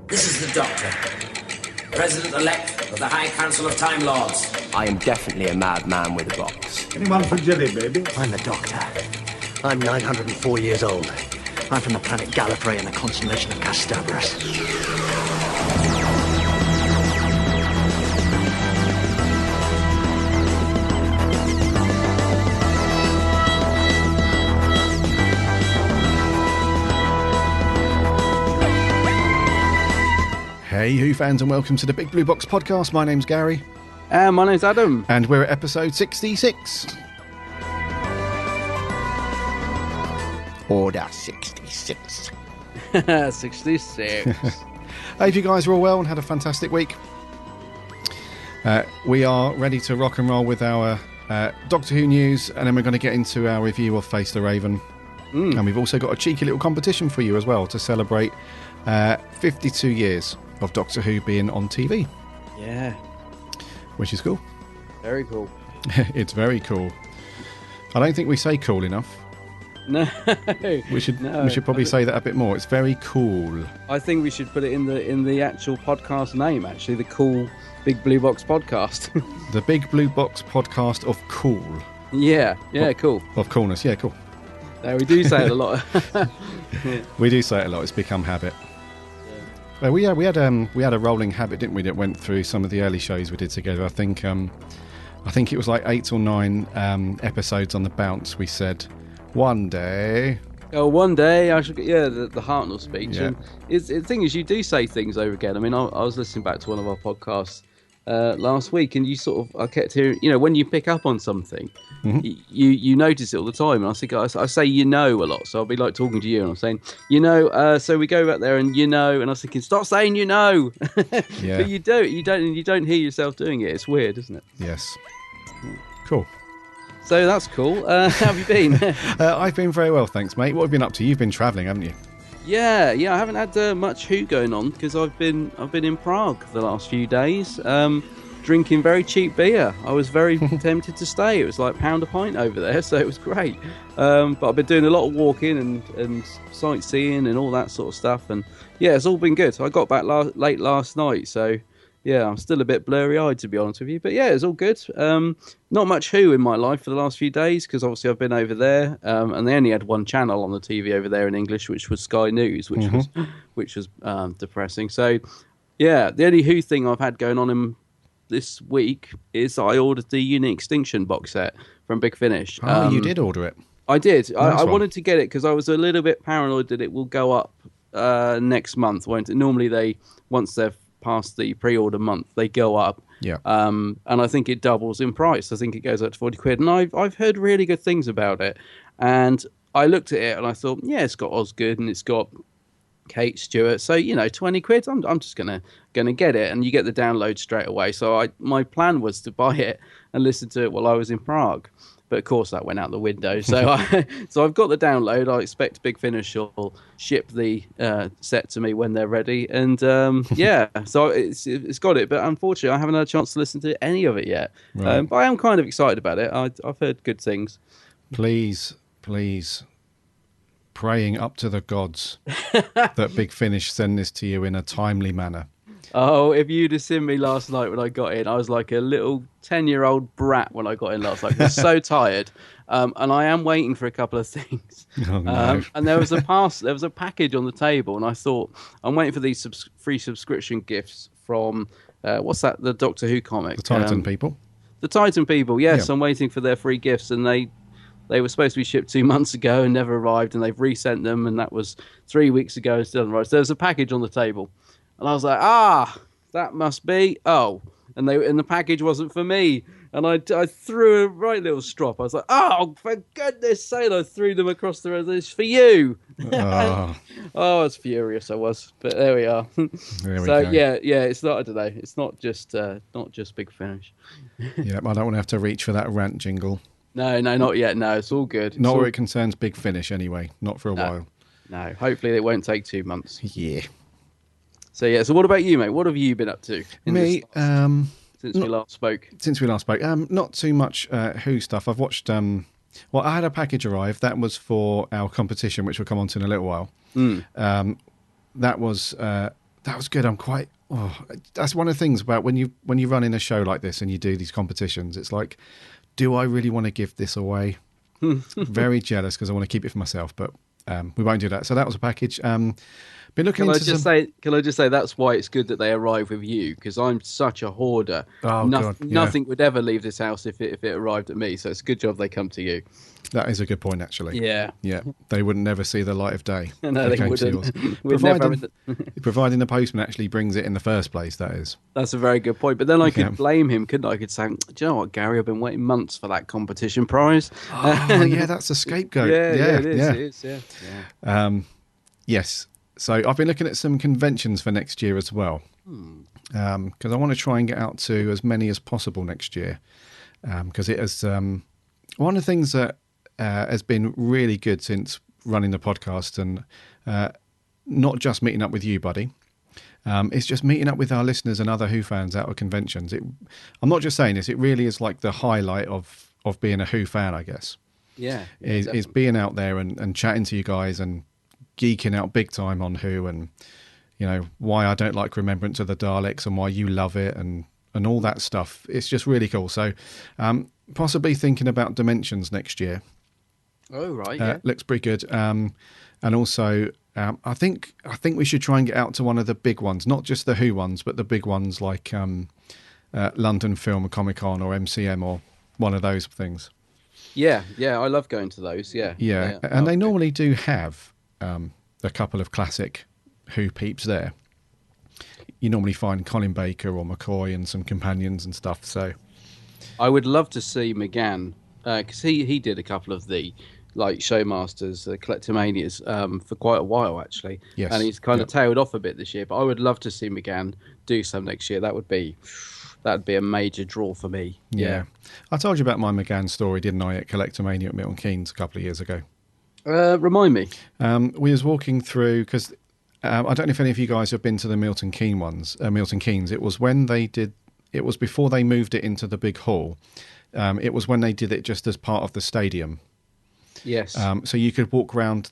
This is the Doctor, President-elect of the High Council of Time Lords. I am definitely a madman with a box. Anyone for jelly, baby? I'm the Doctor. I'm 904 years old. I'm from the planet Gallifrey in the constellation of Castabras. Hey Who fans, and welcome to the Big Blue Box podcast. My name's Gary. And my name's Adam. And we're at episode 66. Order 66. 66. I hope you guys are all well and had a fantastic week. We are ready to rock and roll with our Doctor Who news, and then we're going to get into our review of Face the Raven. And we've also got a cheeky little competition for you as well to celebrate 52 years of Doctor Who being on TV. Yeah. Which is cool. Very cool. It's very cool. I don't think we say cool enough. No. We should probably say that a bit more. It's very cool. I think we should put it in the actual podcast name, actually, the Cool Big Blue Box podcast. The Big Blue Box podcast of cool. Yeah, cool. Of coolness, yeah, cool. No, we do say it a lot. Yeah. We do say it a lot. It's become habit. Yeah. We had a rolling habit, didn't we? That went through some of the early shows we did together. I think it was like 8 or 9 episodes on the bounce. We said one day. Oh, one day I should. Yeah, the Hartnell speech. Yeah. And the thing is, you do say things over again. I mean, I was listening back to one of our podcasts last week, and I kept hearing, when you pick up on something, you notice it all the time. And I think I say a lot, so I'll be like talking to you, and I'm saying so we go back there, and and I was thinking, stop saying Yeah. But you don't hear yourself doing it. It's weird, isn't it? Yes. Cool. So that's cool. How have you been? I've been very well, thanks, mate. What have you been up to? You've been travelling, haven't you? Yeah. I haven't had much Who going on because I've been in Prague the last few days, drinking very cheap beer. I was very tempted to stay. It was like £1 a pint over there, so it was great. But I've been doing a lot of walking and sightseeing and all that sort of stuff, and yeah, it's all been good. I got back late last night, so yeah, I'm still a bit blurry-eyed, to be honest with you. But yeah, it's all good. Not much Who in my life for the last few days, because obviously I've been over there, and they only had one channel on the TV over there in English, which was Sky News, which was depressing. So yeah, the only Who thing I've had going on in this week is I ordered the Unique Extinction box set from Big Finish. Oh, you did order it? I did. Nice I one. wanted to get it because I was a little bit paranoid that it will go up next month, won't it? Normally once they've past the pre-order month, they go up. Yeah. And I think it doubles in price. I think it goes up to £40, and I've heard really good things about it. And I looked at it and I thought, yeah, it's got Osgood and it's got Kate Stewart, so £20. I'm just gonna get it, and you get the download straight away. So my plan was to buy it and listen to it while I was in Prague. But of course that went out the window. So so I've got the download. I expect Big Finish will ship the set to me when they're ready. And yeah, so it's got it. But unfortunately, I haven't had a chance to listen to any of it yet. Right. But I am kind of excited about it. I've heard good things. Please, praying up to the gods that Big Finish send this to you in a timely manner. Oh, if you'd have seen me last night when I got in, I was like a little 10-year-old brat when I got in last night. I was so tired. And I am waiting for a couple of things. Oh, no. And there was a package on the table, and I thought, I'm waiting for these free subscription gifts from, what's that, the Doctor Who comic? The Titan people. The Titan people, yes. Yeah. I'm waiting for their free gifts, and they were supposed to be shipped 2 months ago and never arrived, and they've resent them, and that was 3 weeks ago and still haven't arrived. So there's a package on the table. And I was like, that must be. Oh, and the package wasn't for me. And I threw a right little strop. I was like, oh, for goodness sake. I threw them across the road. It's for you. Oh. I was furious, I was. But there we are. There we So, go. yeah, it's not, I don't know. It's not just Big Finish. Yeah, I don't want to have to reach for that rant jingle. No, not yet. No, it's all good. Not where it concerns Big Finish, anyway. Not for a while. No, hopefully it won't take 2 months. Yeah. So, yeah. So what about you, mate? What have you been up to? Me, since we last spoke? Since we last spoke, not too much Who stuff. I've watched Well, I had a package arrive. That was for our competition, which we'll come on to in a little while. That was good. I'm quite. That's one of the things about when you run in a show like this and you do these competitions. It's like, do I really want to give this away? Very jealous because I want to keep it for myself, but we won't do that. So that was a package. Been looking Can I into just say that's why it's good that they arrive with you, because I'm such a hoarder. Oh, God, yeah. Nothing would ever leave this house if it arrived at me. So it's a good job they come to you. That is a good point, actually. Yeah. They wouldn't never see the light of day. No, they came to wouldn't. yours. Providing the postman actually brings it in the first place, that is. That's a very good point. But then I could blame him, couldn't I? I could say, do you know what, Gary? I've been waiting months for that competition prize. Oh, yeah, that's a scapegoat. It is. Yes. So I've been looking at some conventions for next year as well, because I want to try and get out to as many as possible next year, because it has one of the things that has been really good since running the podcast, and not just meeting up with you, buddy. It's just meeting up with our listeners and other Who fans out of conventions. I'm not just saying this; it really is like the highlight of being a Who fan, I guess. Yeah, is being out there and chatting to you guys and geeking out big time on Who, and why I don't like Remembrance of the Daleks and why you love it and all that stuff. It's just really cool. So possibly thinking about Dimensions next year. Oh right, yeah, looks pretty good. And also I think we should try and get out to one of the big ones, not just the Who ones, but the big ones like London Film Comic Con or MCM or one of those things. Yeah, I love going to those. Yeah. And they normally do have a couple of classic Who peeps there. You normally find Colin Baker or McCoy and some companions and stuff. So I would love to see McGann, because he did a couple of the Showmasters, Collectomanias for quite a while actually. Yes. And he's kind of tailed off a bit this year. But I would love to see McGann do some next year. That'd be a major draw for me. Yeah. I told you about my McGann story, didn't I, at Collectomania at Milton Keynes a couple of years ago. Remind me. We was walking through, because I don't know if any of you guys have been to the Milton Keynes. It was when it was before they moved it into the big hall. It was when they did it just as part of the stadium. Yes. So you could walk around,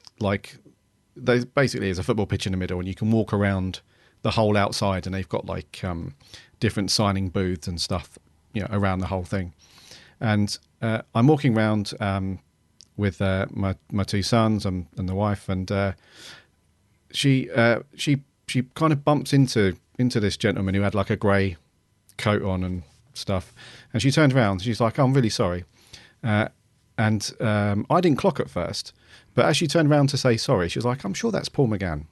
there basically is a football pitch in the middle, and you can walk around the whole outside, and they've got different signing booths and stuff, around the whole thing. And I'm walking around with my two sons and the wife, and she kind of bumps into this gentleman who had a grey coat on and stuff, and she turned around. She's like, "Oh, I'm really sorry," and I didn't clock at first, but as she turned around to say sorry, she was like, "I'm sure that's Paul McGann."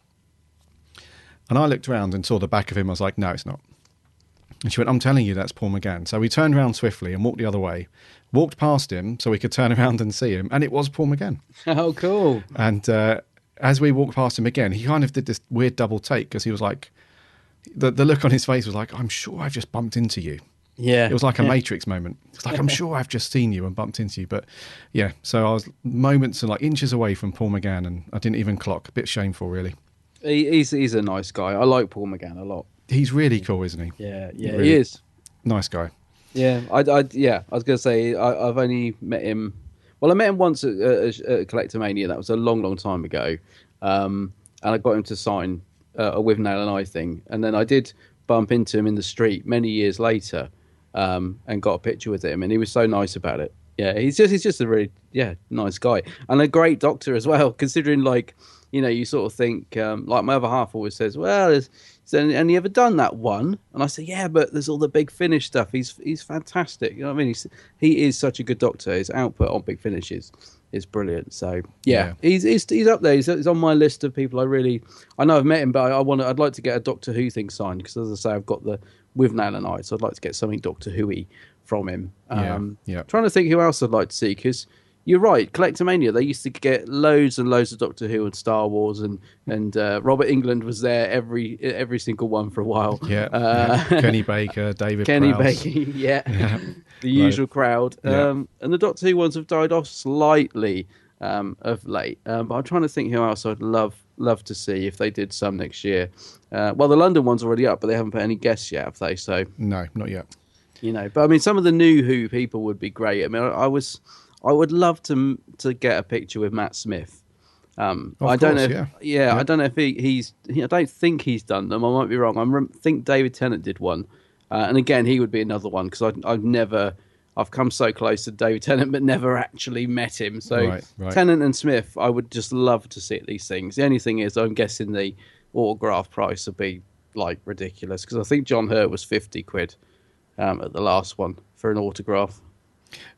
And I looked around and saw the back of him. I was like, "No, it's not." And she went, "I'm telling you, that's Paul McGann." So we turned around swiftly and walked the other way, walked past him so we could turn around and see him, and it was Paul McGann. Oh, cool. And as we walked past him again, he kind of did this weird double take, because he was like, the look on his face was like, "I'm sure I've just bumped into you." Yeah. It was like a Matrix moment. It's like, "I'm sure I've just seen you and bumped into you." But yeah, so I was moments and inches away from Paul McGann, and I didn't even clock. A bit shameful, really. He's a nice guy. I like Paul McGann a lot. He's really cool, isn't he? Yeah, really he is. Nice guy. Yeah, I was going to say, I've only met him. Well, I met him once at Collectomania. That was a long, long time ago. And I got him to sign a With Nail and I thing. And then I did bump into him in the street many years later, and got a picture with him. And he was so nice about it. Yeah, he's just a really nice guy, and a great doctor as well. Considering you sort of think my other half always says, "Well, has he ever done that one?" And I say, "Yeah, but there's all the Big Finish stuff. He's fantastic. You know what I mean? He is such a good doctor. His output on Big Finish is brilliant. So yeah. He's up there. He's on my list of people I know I've met him, but I'd like to get a Doctor Who thing signed, because as I say, I've got the With Nail and I, so I'd like to get something Doctor Who-y from him. Trying to think who else I'd like to see, because you're right, Collectomania, they used to get loads and loads of Doctor Who and Star Wars, and Robert England was there every single one for a while. Kenny Baker, David Kenny Prowse. Baker, the usual crowd. And the Doctor Who ones have died off slightly of late, but I'm trying to think who else I'd love to see if they did some next year. Well, the London one's already up, but they haven't put any guests yet, have they? So no, not yet. But I mean, some of the new Who people would be great. I mean, I I would love to get a picture with Matt Smith. I don't course, know. yeah. I don't know if I don't think he's done them. I might be wrong. I think David Tennant did one, and again, he would be another one because I've come so close to David Tennant, but never actually met him. So Right. Tennant and Smith, I would just love to see at these things. The only thing is, I'm guessing the autograph price would be like ridiculous because I think John Hurt was £50 at the last one for an autograph.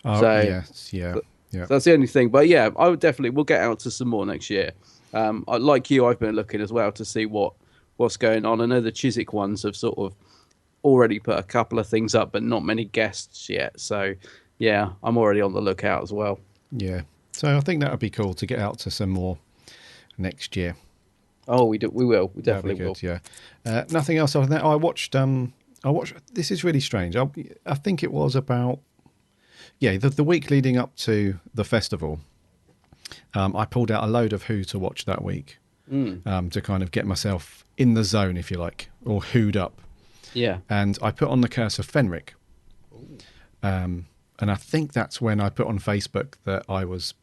Oh, So- yes, yeah. So that's the only thing. But yeah, we'll get out to some more next year. Like you, I've been looking as well to see what's going on. I know the Chiswick ones have sort of already put a couple of things up, but not many guests yet. So yeah, I'm already on the lookout as well. Yeah. So I think that would be cool to get out to some more next year. Oh, we will. We That'd be definitely will. good, yeah. Nothing else other than that. I watched. This is really strange. I think it was about. Yeah, the week leading up to the festival, I pulled out a load of Who to watch that week to kind of get myself in the zone, if you like, or Who'd up. Yeah. And I put on The Curse of Fenric. And I think that's when I put on Facebook that I was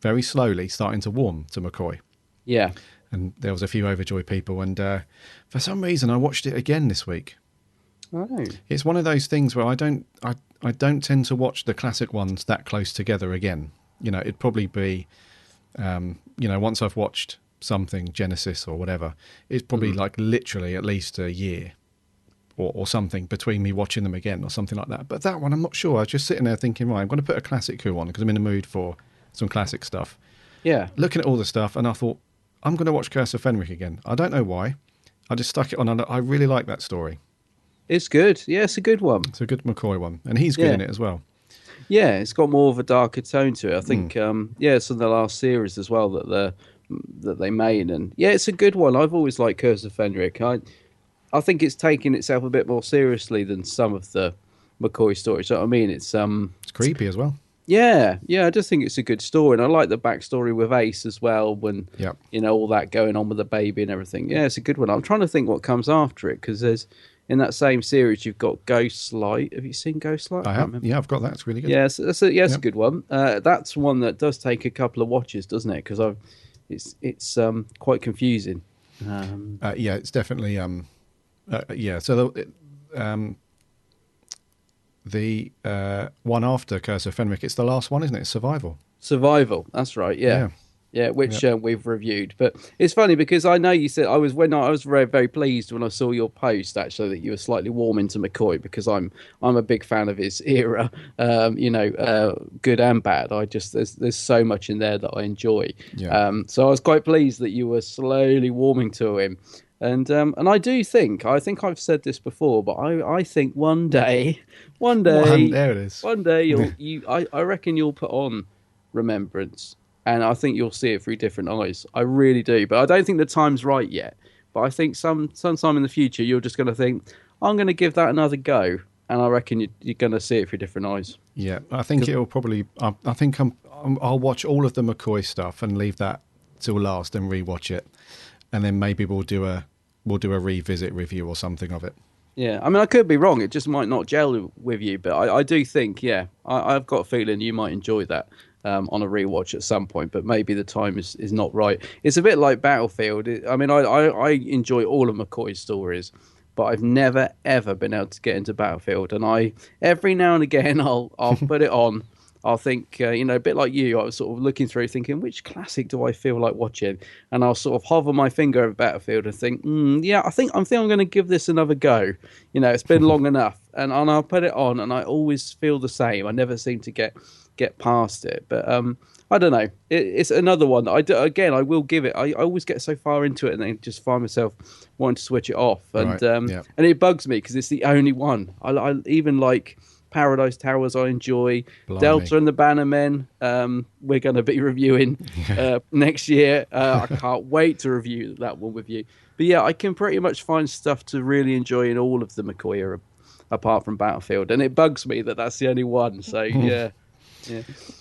very slowly starting to warm to McCoy. Yeah. And there was a few overjoyed people. And for some reason, I watched it again this week. Oh. It's one of those things where I don't tend to watch the classic ones that close together again. You know, it'd probably be, once I've watched something, Genesis or whatever, it's probably like literally at least a year or something between me watching them again or something like that. But that one, I'm not sure. I was just sitting there thinking, right, I'm going to put a classic Who on because I'm in the mood for some classic stuff. Yeah. Looking at all the stuff, and I thought, I'm going to watch Curse of Fenric again. I don't know why. I just stuck it on, and I really like that story. It's good. Yeah, it's a good one. It's a good McCoy one, and he's good Yeah. in it as well. Yeah, it's got more of a darker tone to it. I think, it's in the last series as well that they made, and yeah, it's a good one. I've always liked Curse of Fenric. I think it's taking itself a bit more seriously than some of the McCoy stories. You know what I mean? It's creepy as well. Yeah, I just think it's a good story, and I like the backstory with Ace as well. When Yep. all that going on with the baby and everything. Yeah, it's a good one. I'm trying to think what comes after it because there's in that same series you've got Ghostlight. Have you seen Ghostlight? I have. Yeah, I've got that. It's really good. Yeah, it's a good one. That's one that does take a couple of watches, doesn't it? Because it's quite confusing. Yeah, it's definitely. So the one after Curse of Fenric, it's the last one, isn't it? Survival. Survival. That's right. Yeah. Which we've reviewed. But it's funny because I know you said I was very, very pleased when I saw your post actually that you were slightly warming to McCoy because I'm a big fan of his era. Good and bad. There's so much in there that I enjoy. Yeah. So I was quite pleased that you were slowly warming to him. And I do think I've said this before, but I think one day, There it is. one day I reckon you'll put on Remembrance, and I think you'll see it through different eyes. I really do, but I don't think the time's right yet. But I think sometime in the future you're just going to think, I'm going to give that another go, and I reckon you're going to see it through different eyes. Yeah, I think it'll probably. I think I'll watch all of the McCoy stuff and leave that till last and rewatch it, and then maybe we'll do a revisit review or something of it. Yeah, I mean, I could be wrong. It just might not gel with you, but I do think, I've got a feeling you might enjoy that on a rewatch at some point, but maybe the time is not right. It's a bit like Battlefield. I enjoy all of McCoy's stories, but I've never, ever been able to get into Battlefield. And every now and again, I'll put it on. I'll think, a bit like you, I was sort of looking through thinking, which classic do I feel like watching? And I'll sort of hover my finger over Battlefield and think, I think I'm going to give this another go. It's been long enough. And I'll put it on and I always feel the same. I never seem to get past it. But I don't know. It's another one that I will give it. I always get so far into it and then just find myself wanting to switch it off. And Right, and it bugs me because it's the only one. I even like Paradise Towers I enjoy. Blimey. Delta and the Bannermen we're going to be reviewing next year. I can't wait to review that one with you. But yeah, I can pretty much find stuff to really enjoy in all of the McCoy era, apart from Battlefield. And it bugs me that that's the only one. So yeah.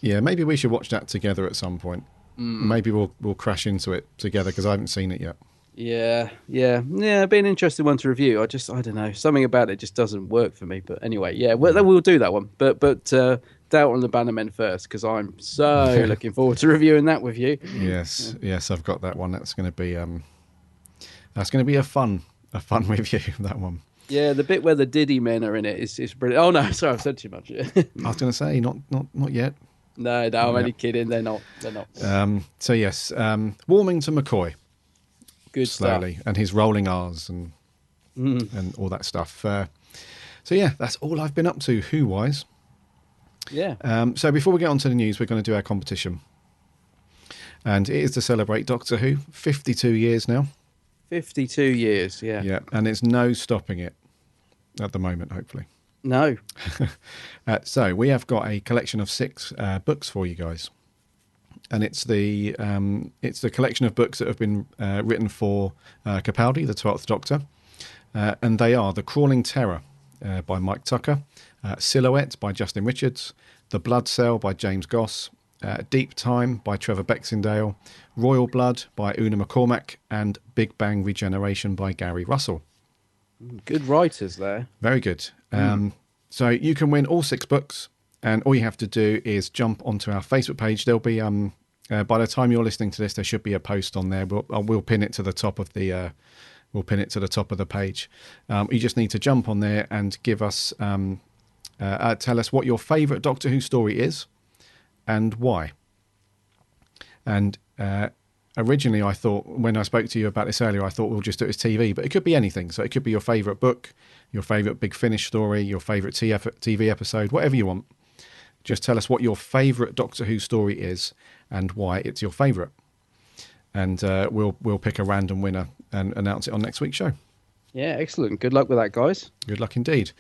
Yeah, maybe we should watch that together at some point. Maybe we'll crash into it together because I haven't seen it yet. Yeah. It'd be an interesting one to review. I don't know. Something about it just doesn't work for me. But anyway, we'll do that one. But Delta and the Bannermen first, because I'm so looking forward to reviewing that with you. Yes, I've got that one. That's going to be a fun review. That one. Yeah, the bit where the Diddy men are in it is brilliant. Oh no, sorry, I've said too much. I was going to say not yet. No, I'm only kidding. They're not. So yes, warming to McCoy Good slowly, stuff. and his rolling R's and all that stuff. So yeah, that's all I've been up to Who wise. Yeah. So before we get on to the news, we're going to do our competition, and it is to celebrate Doctor Who 52 years now. 52 years. Yeah. Yeah, and there's no stopping it at the moment. Hopefully. No. So we have got a collection of 6 books for you guys, and it's the collection of books that have been written for Capaldi, the 12th Doctor, and they are The Crawling Terror by Mike Tucker, Silhouette by Justin Richards, The Blood Cell by James Goss, Deep Time by Trevor Baxendale, Royal Blood by Una McCormack, and Big Bang Regeneration by Gary Russell. Good writers there. Very good. So you can win all 6 books, and all you have to do is jump onto our Facebook page. There'll be by the time you're listening to this, there should be a post on there. We'll pin it to the top of the page. You just need to jump on there and give us tell us what your favourite Doctor Who story is and why. And originally, I thought, when I spoke to you about this earlier, I thought we'll just do it as TV, but it could be anything. So it could be your favourite book, your favourite Big Finish story, your favourite TV episode, whatever you want. Just tell us what your favourite Doctor Who story is and why it's your favourite. And we'll pick a random winner and announce it on next week's show. Yeah, excellent. Good luck with that, guys. Good luck indeed.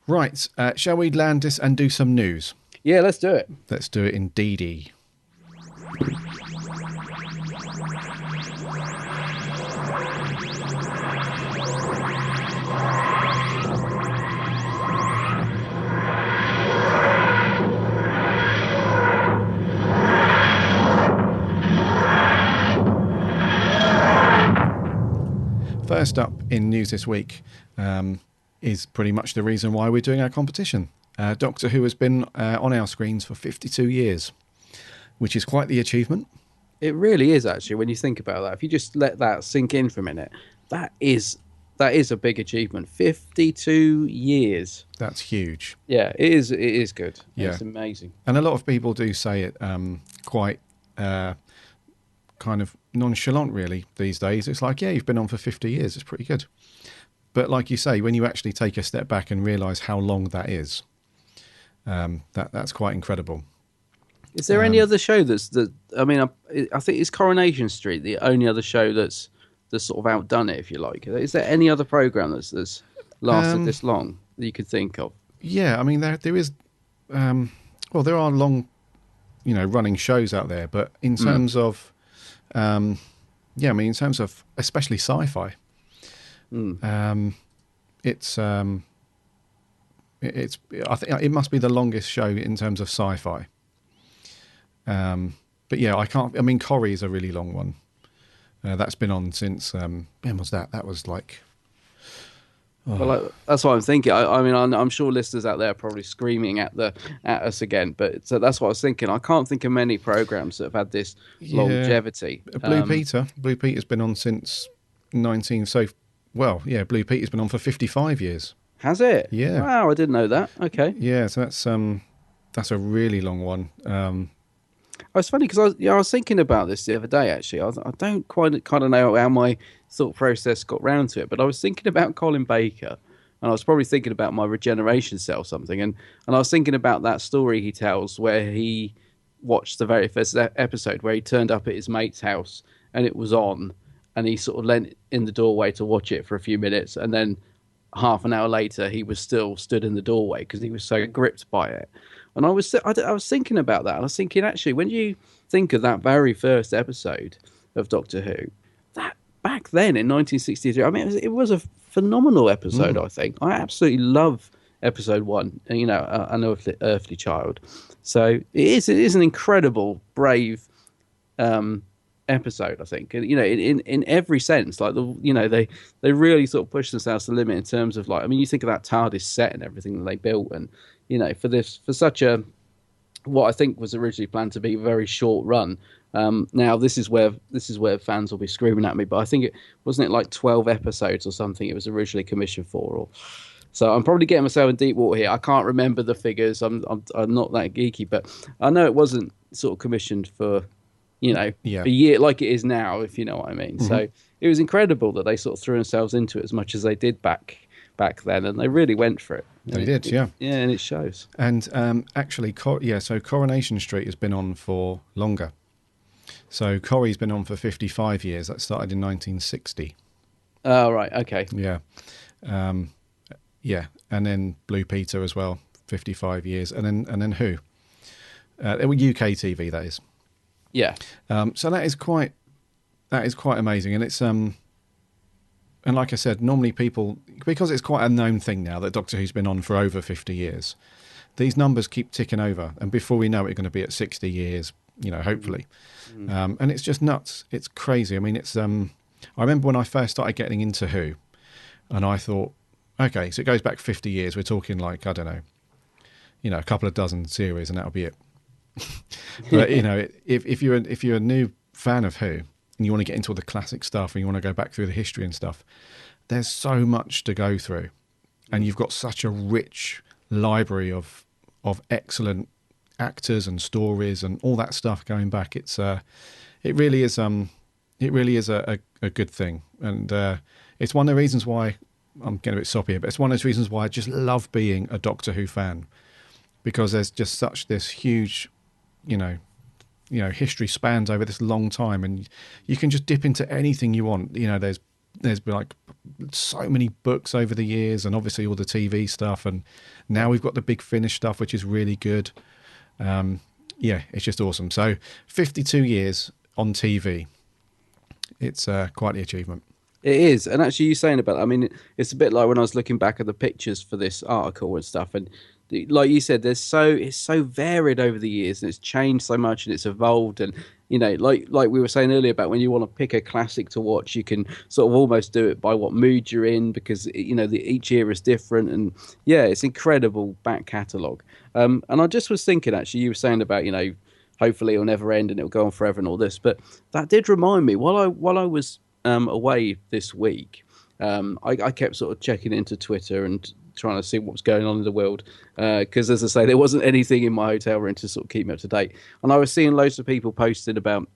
Right, shall we land this and do some news? Yeah, let's do it. Let's do it indeedy. First up in news this week is pretty much the reason why we're doing our competition. Doctor Who has been on our screens for 52 years, which is quite the achievement. It really is, actually, when you think about that. If you just let that sink in for a minute, that is a big achievement. 52 years. That's huge. Yeah, it is good. Yeah. It's amazing. And a lot of people do say it quite kind of nonchalant, really, these days. It's like, yeah, you've been on for 50 years. It's pretty good. But like you say, when you actually take a step back and realise how long that is, that's quite incredible. Is there any other show I think it's Coronation Street, the only other show that's sort of outdone it, if you like. Is there any other programme that's lasted this long that you could think of? Yeah, I mean, there is... there are long, running shows out there, but in terms of... in terms of especially sci-fi, it's I think it must be the longest show in terms of sci-fi. But yeah, I can't. I mean, Corrie is a really long one. That's been on since when was that? That was like. Oh. Well, that's what I'm thinking. I mean, I'm sure listeners out there are probably screaming at us again. But so that's what I was thinking. I can't think of many programs that have had this longevity. Blue Peter's been on since 19. So, well, yeah, Blue Peter's been on for 55 years. Has it? Yeah. Wow, I didn't know that. Okay. Yeah, so that's a really long one. It's funny because I was thinking about this the other day. Actually, I don't quite kind of know how my thought process got round to it, but I was thinking about Colin Baker, and I was probably thinking about my regeneration cell or something, and I was thinking about that story he tells where he watched the very first episode where he turned up at his mate's house and it was on, and he sort of leant in the doorway to watch it for a few minutes, and then half an hour later he was still stood in the doorway because he was so gripped by it. And I was thinking about that, and I was thinking, actually, when you think of that very first episode of Doctor Who, that back then in 1963, I mean, it was a phenomenal episode, I think. I absolutely love episode 1, An Earthly Child. So it is an incredible, brave episode, I think. And, in every sense, like, they really sort of pushed themselves to the limit in terms of, like, I mean, you think of that TARDIS set and everything that they built, and for such a what I think was originally planned to be a very short run. Now this is where fans will be screaming at me, but I think it wasn't like 12 episodes or something it was originally commissioned for. So I'm probably getting myself in deep water here. I can't remember the figures. I'm not that geeky, but I know it wasn't sort of commissioned for, a year like it is now, if you know what I mean. Mm-hmm. So it was incredible that they sort of threw themselves into it as much as they did back then, and they really went for it. They did, yeah. Yeah, and it shows. And actually, so Coronation Street has been on for longer. So Corrie's been on for 55 years. That started in 1960. Oh, right, okay. Yeah. Yeah, and then Blue Peter as well, 55 years. And then Who? UK TV, that is. Yeah. So that is quite amazing. And it's... And like I said, normally people, because it's quite a known thing now that Doctor Who's been on for over 50 years, these numbers keep ticking over. And before we know it, we're going to be at 60 years, hopefully. Mm. And it's just nuts. It's crazy. I mean, it's, I remember when I first started getting into Who, and I thought, okay, so it goes back 50 years. We're talking like, I don't know, a couple of dozen series and that'll be it. But, if you're a new fan of Who, and you want to get into all the classic stuff and you want to go back through the history and stuff, there's so much to go through. And you've got such a rich library of excellent actors and stories and all that stuff going back. It really is a good thing. And it's one of the reasons why, I'm getting a bit soppy here, but it's one of those reasons why I just love being a Doctor Who fan, because there's just such this huge, history spans over this long time, and you can just dip into anything you want. There's been like so many books over the years, and obviously all the TV stuff, and now we've got the Big Finish stuff, which is really good. It's just awesome. So 52 years on TV, it's quite the achievement. It is. And actually, you saying about, I mean, it's a bit like when I was looking back at the pictures for this article and stuff, and like you said, it's so varied over the years, and it's changed so much, and it's evolved. And like we were saying earlier about when you want to pick a classic to watch, you can sort of almost do it by what mood you're in, because each era is different. And yeah, it's incredible back catalogue. And I just was thinking, actually, you were saying about hopefully it'll never end and it'll go on forever and all this, but that did remind me while I was away this week. I kept sort of checking into Twitter and trying to see what was going on in the world, because as I say, there wasn't anything in my hotel room to sort of keep me up to date, and I was seeing loads of people posting about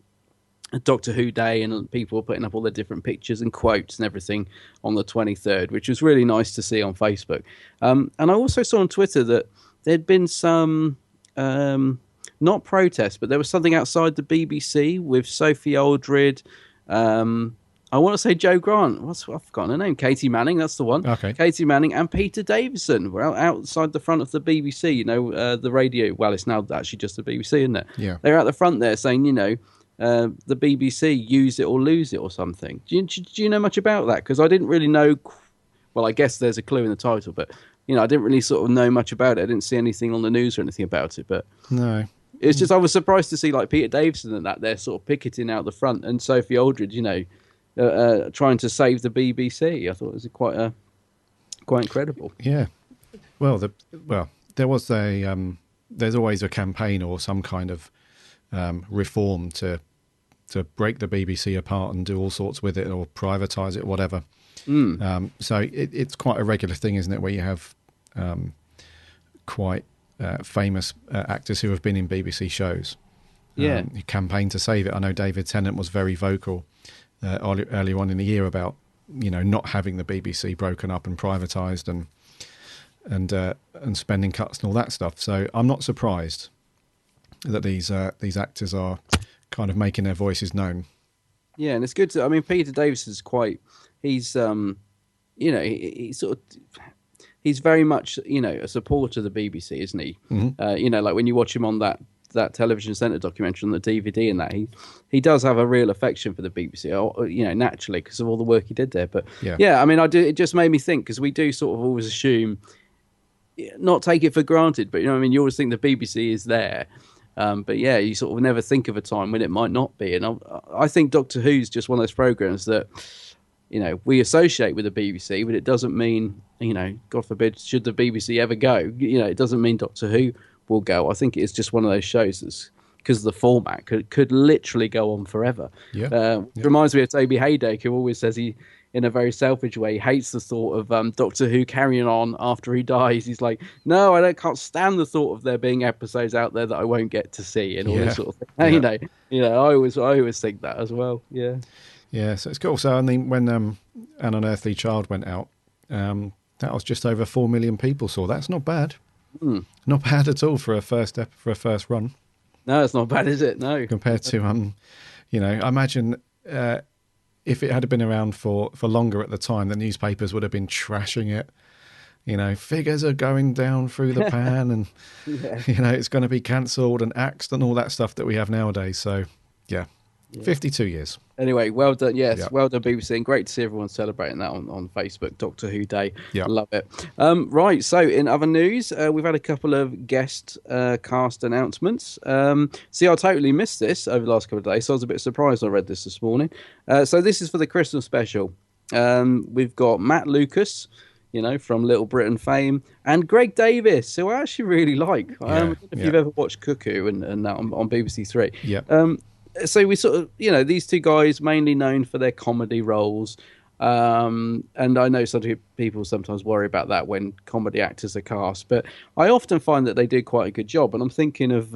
Doctor Who Day, and people were putting up all their different pictures and quotes and everything on the 23rd, which was really nice to see on Facebook. And I also saw on Twitter that there'd been some not protests, but there was something outside the BBC with Sophie Aldred, I want to say Joe Grant. I've forgotten her name. Katie Manning, that's the one. Okay. Katie Manning and Peter Davison were outside the front of the BBC, the radio. Well, it's now actually just the BBC, isn't it? Yeah. They're out the front there saying, the BBC, use it or lose it or something. Do you know much about that? Because I didn't really know. Well, I guess there's a clue in the title, but, I didn't really sort of know much about it. I didn't see anything on the news or anything about it, but... No. It's just, I was surprised to see, like, Peter Davison and that, they're sort of picketing out the front, and Sophie Aldred, trying to save the BBC. I thought it was quite incredible. Yeah. Well, there was there's always a campaign or some kind of reform to break the BBC apart and do all sorts with it, or privatise it, whatever. So it's quite a regular thing, isn't it, where you have quite famous actors who have been in BBC shows. Yeah. Who campaign to save it. I know David Tennant was very vocal earlier on in the year about not having the BBC broken up and privatised and spending cuts and all that stuff. So I'm not surprised that these actors are kind of making their voices known. Yeah, and it's good to. I mean, Peter Davison's quite. He's he's very much a supporter of the BBC, isn't he? Mm-hmm. Like when you watch him on that Television Centre documentary on the DVD and that, he does have a real affection for the BBC, naturally, because of all the work he did there. But yeah, I mean, it just made me think, because we do sort of always assume, not take it for granted, but you always think the BBC is there. But yeah, you sort of never think of a time when it might not be. And I think Doctor Who's just one of those programmes that, we associate with the BBC, but it doesn't mean, God forbid, should the BBC ever go, it doesn't mean Doctor Who will go. I think it's just one of those shows that's, because of the format, could literally go on forever. Reminds me of Toby Haydock, who always says he, in a very selfish way, hates the thought of Doctor Who carrying on after he dies. He's like, no, can't stand the thought of there being episodes out there that I won't get to see, and all this sort of thing. Yeah. I always think that as well. Yeah. Yeah, so it's cool. So I mean, when An Unearthly Child went out, that was just over 4 million people saw. That's not bad. Not bad at all for a first run. No, it's not bad, is it? No. Compared to I imagine if it had been around for longer at the time, the newspapers would have been trashing it. Figures are going down through the pan, and it's going to be cancelled and axed and all that stuff that we have nowadays. So, yeah. 52 years. Anyway, well done. Yes, well done, BBC. And great to see everyone celebrating that on Facebook, Doctor Who Day. Yeah. Love it. Right, so in other news, we've had a couple of guest cast announcements. See, I totally missed this over the last couple of days, so I was a bit surprised I read this morning. So this is for the Christmas special. We've got Matt Lucas, from Little Britain fame, and Greg Davis, who I actually really like. I don't know if you've ever watched Cuckoo and that on BBC Three. Yeah. So we sort of, these two guys mainly known for their comedy roles. And I know some people sometimes worry about that when comedy actors are cast, but I often find that they do quite a good job. And I'm thinking of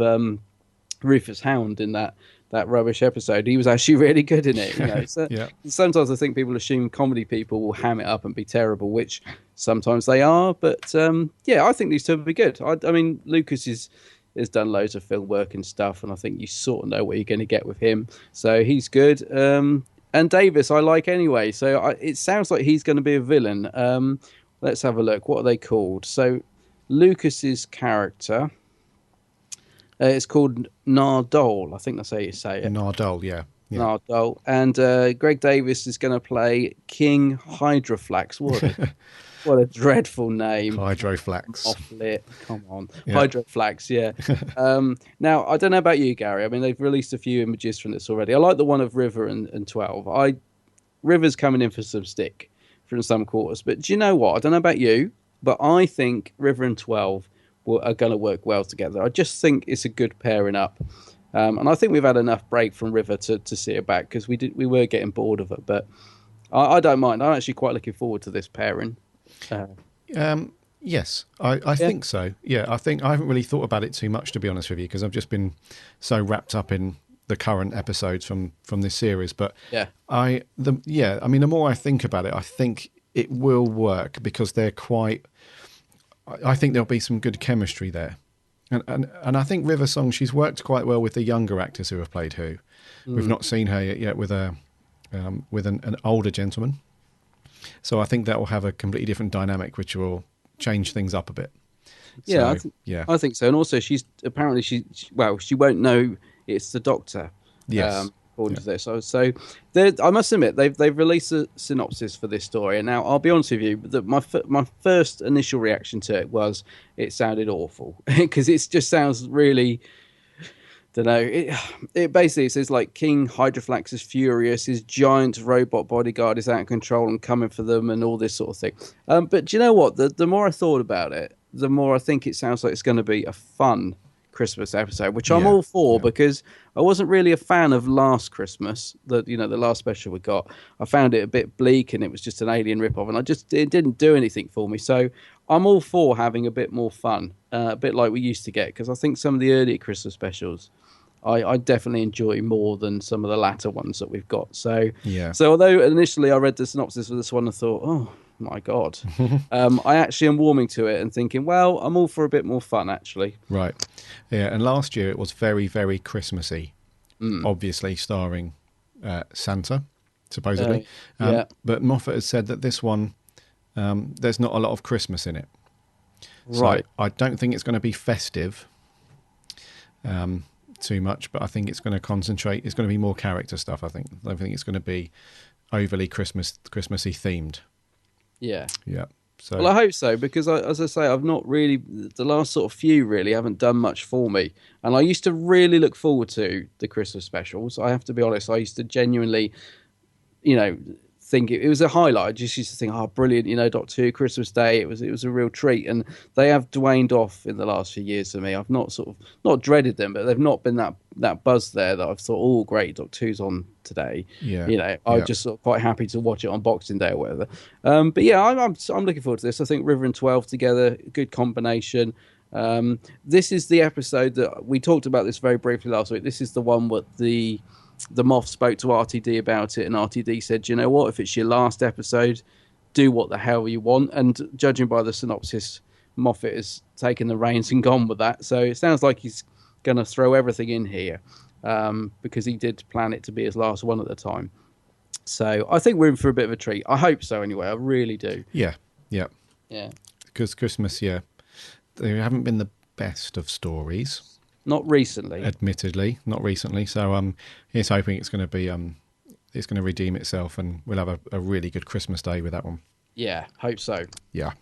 Rufus Hound in that rubbish episode. He was actually really good in it. So sometimes I think people assume comedy people will ham it up and be terrible, which sometimes they are. But I think these two will be good. I mean, Lucas has done loads of film work and stuff, and I think you sort of know what you're going to get with him. So he's good. And Davis I like anyway. So it sounds like he's going to be a villain. Let's have a look. What are they called? So Lucas's character is called Nardole. I think that's how you say it. Nardole, yeah. Nardole. And Greg Davis is going to play King Hydroflax. What a dreadful name. Hydroflax. Off-lit. Come on. Yeah. Hydroflax, yeah. Now, I don't know about you, Gary. I mean, they've released a few images from this already. I like the one of River and 12. River's coming in for some stick from some quarters. But do you know what? I don't know about you, but I think River and 12 are going to work well together. I just think it's a good pairing up. And I think we've had enough break from River to see it back, because we were getting bored of it. But I don't mind. I'm actually quite looking forward to this pairing. Yes, I think so. Yeah, I haven't really thought about it too much, to be honest with you, because I've just been so wrapped up in the current episodes from this series. But I mean, the more I think about it, I think it will work, because they're quite. I think there'll be some good chemistry there, and I think River Song, she's worked quite well with the younger actors who have played Who. We've not seen her yet with an older gentleman. So I think that will have a completely different dynamic, which will change things up a bit. Yeah, I think so. And also, she won't know it's the Doctor. Yes. According to this, so I must admit they've released a synopsis for this story, and now I'll be honest with you, that my first initial reaction to it was it sounded awful, because it just sounds really. Don't know. It basically says like King Hydroflax is furious, his giant robot bodyguard is out of control and coming for them, and all this sort of thing. But do you know what? The more I thought about it, the more I think it sounds like it's going to be a fun Christmas episode, which I'm all for, because I wasn't really a fan of Last Christmas, the last special we got. I found it a bit bleak, and it was just an alien ripoff, and it didn't do anything for me. So I'm all for having a bit more fun, a bit like we used to get, because I think some of the earlier Christmas specials I definitely enjoy more than some of the latter ones that we've got. So although initially I read the synopsis for this one and thought, oh my God, I actually am warming to it and thinking, well, I'm all for a bit more fun, actually. Right. Yeah, and last year it was very, very Christmassy, obviously starring Santa, supposedly. But Moffat has said that this one, there's not a lot of Christmas in it. Right. So I don't think it's going to be festive too much, but I think it's going to concentrate. It's going to be more character stuff. I don't think it's going to be overly Christmassy themed. Yeah. So, well, I hope so, because as I say, I've not really, the last sort of few really haven't done much for me, and I used to really look forward to the Christmas specials. I have to be honest, I used to genuinely, think it was a highlight. I just used to think, oh, brilliant, Doctor Who, Christmas Day. It was a real treat. And they have waned off in the last few years for me. I've not not dreaded them, but they've not been that buzz there that I've thought, oh, great, Doctor Who's on today. Yeah. I'm just sort of quite happy to watch it on Boxing Day or whatever. But yeah, I'm looking forward to this. I think River and 12 together, good combination. This is the episode that we talked about this very briefly last week. This is the one what the Moff spoke to RTD about it, and RTD said, you know what, if it's your last episode, do what the hell you want. And judging by the synopsis, Moffat has taken the reins and gone with that. So it sounds like he's going to throw everything in here, because he did plan it to be his last one at the time. So I think we're in for a bit of a treat. I hope so anyway. I really do. Yeah. Because Christmas, they haven't been the best of stories. Not recently. Admittedly, not recently. So he's hoping it's going to be it's going to redeem itself, and we'll have a really good Christmas Day with that one. Yeah, hope so. Yeah.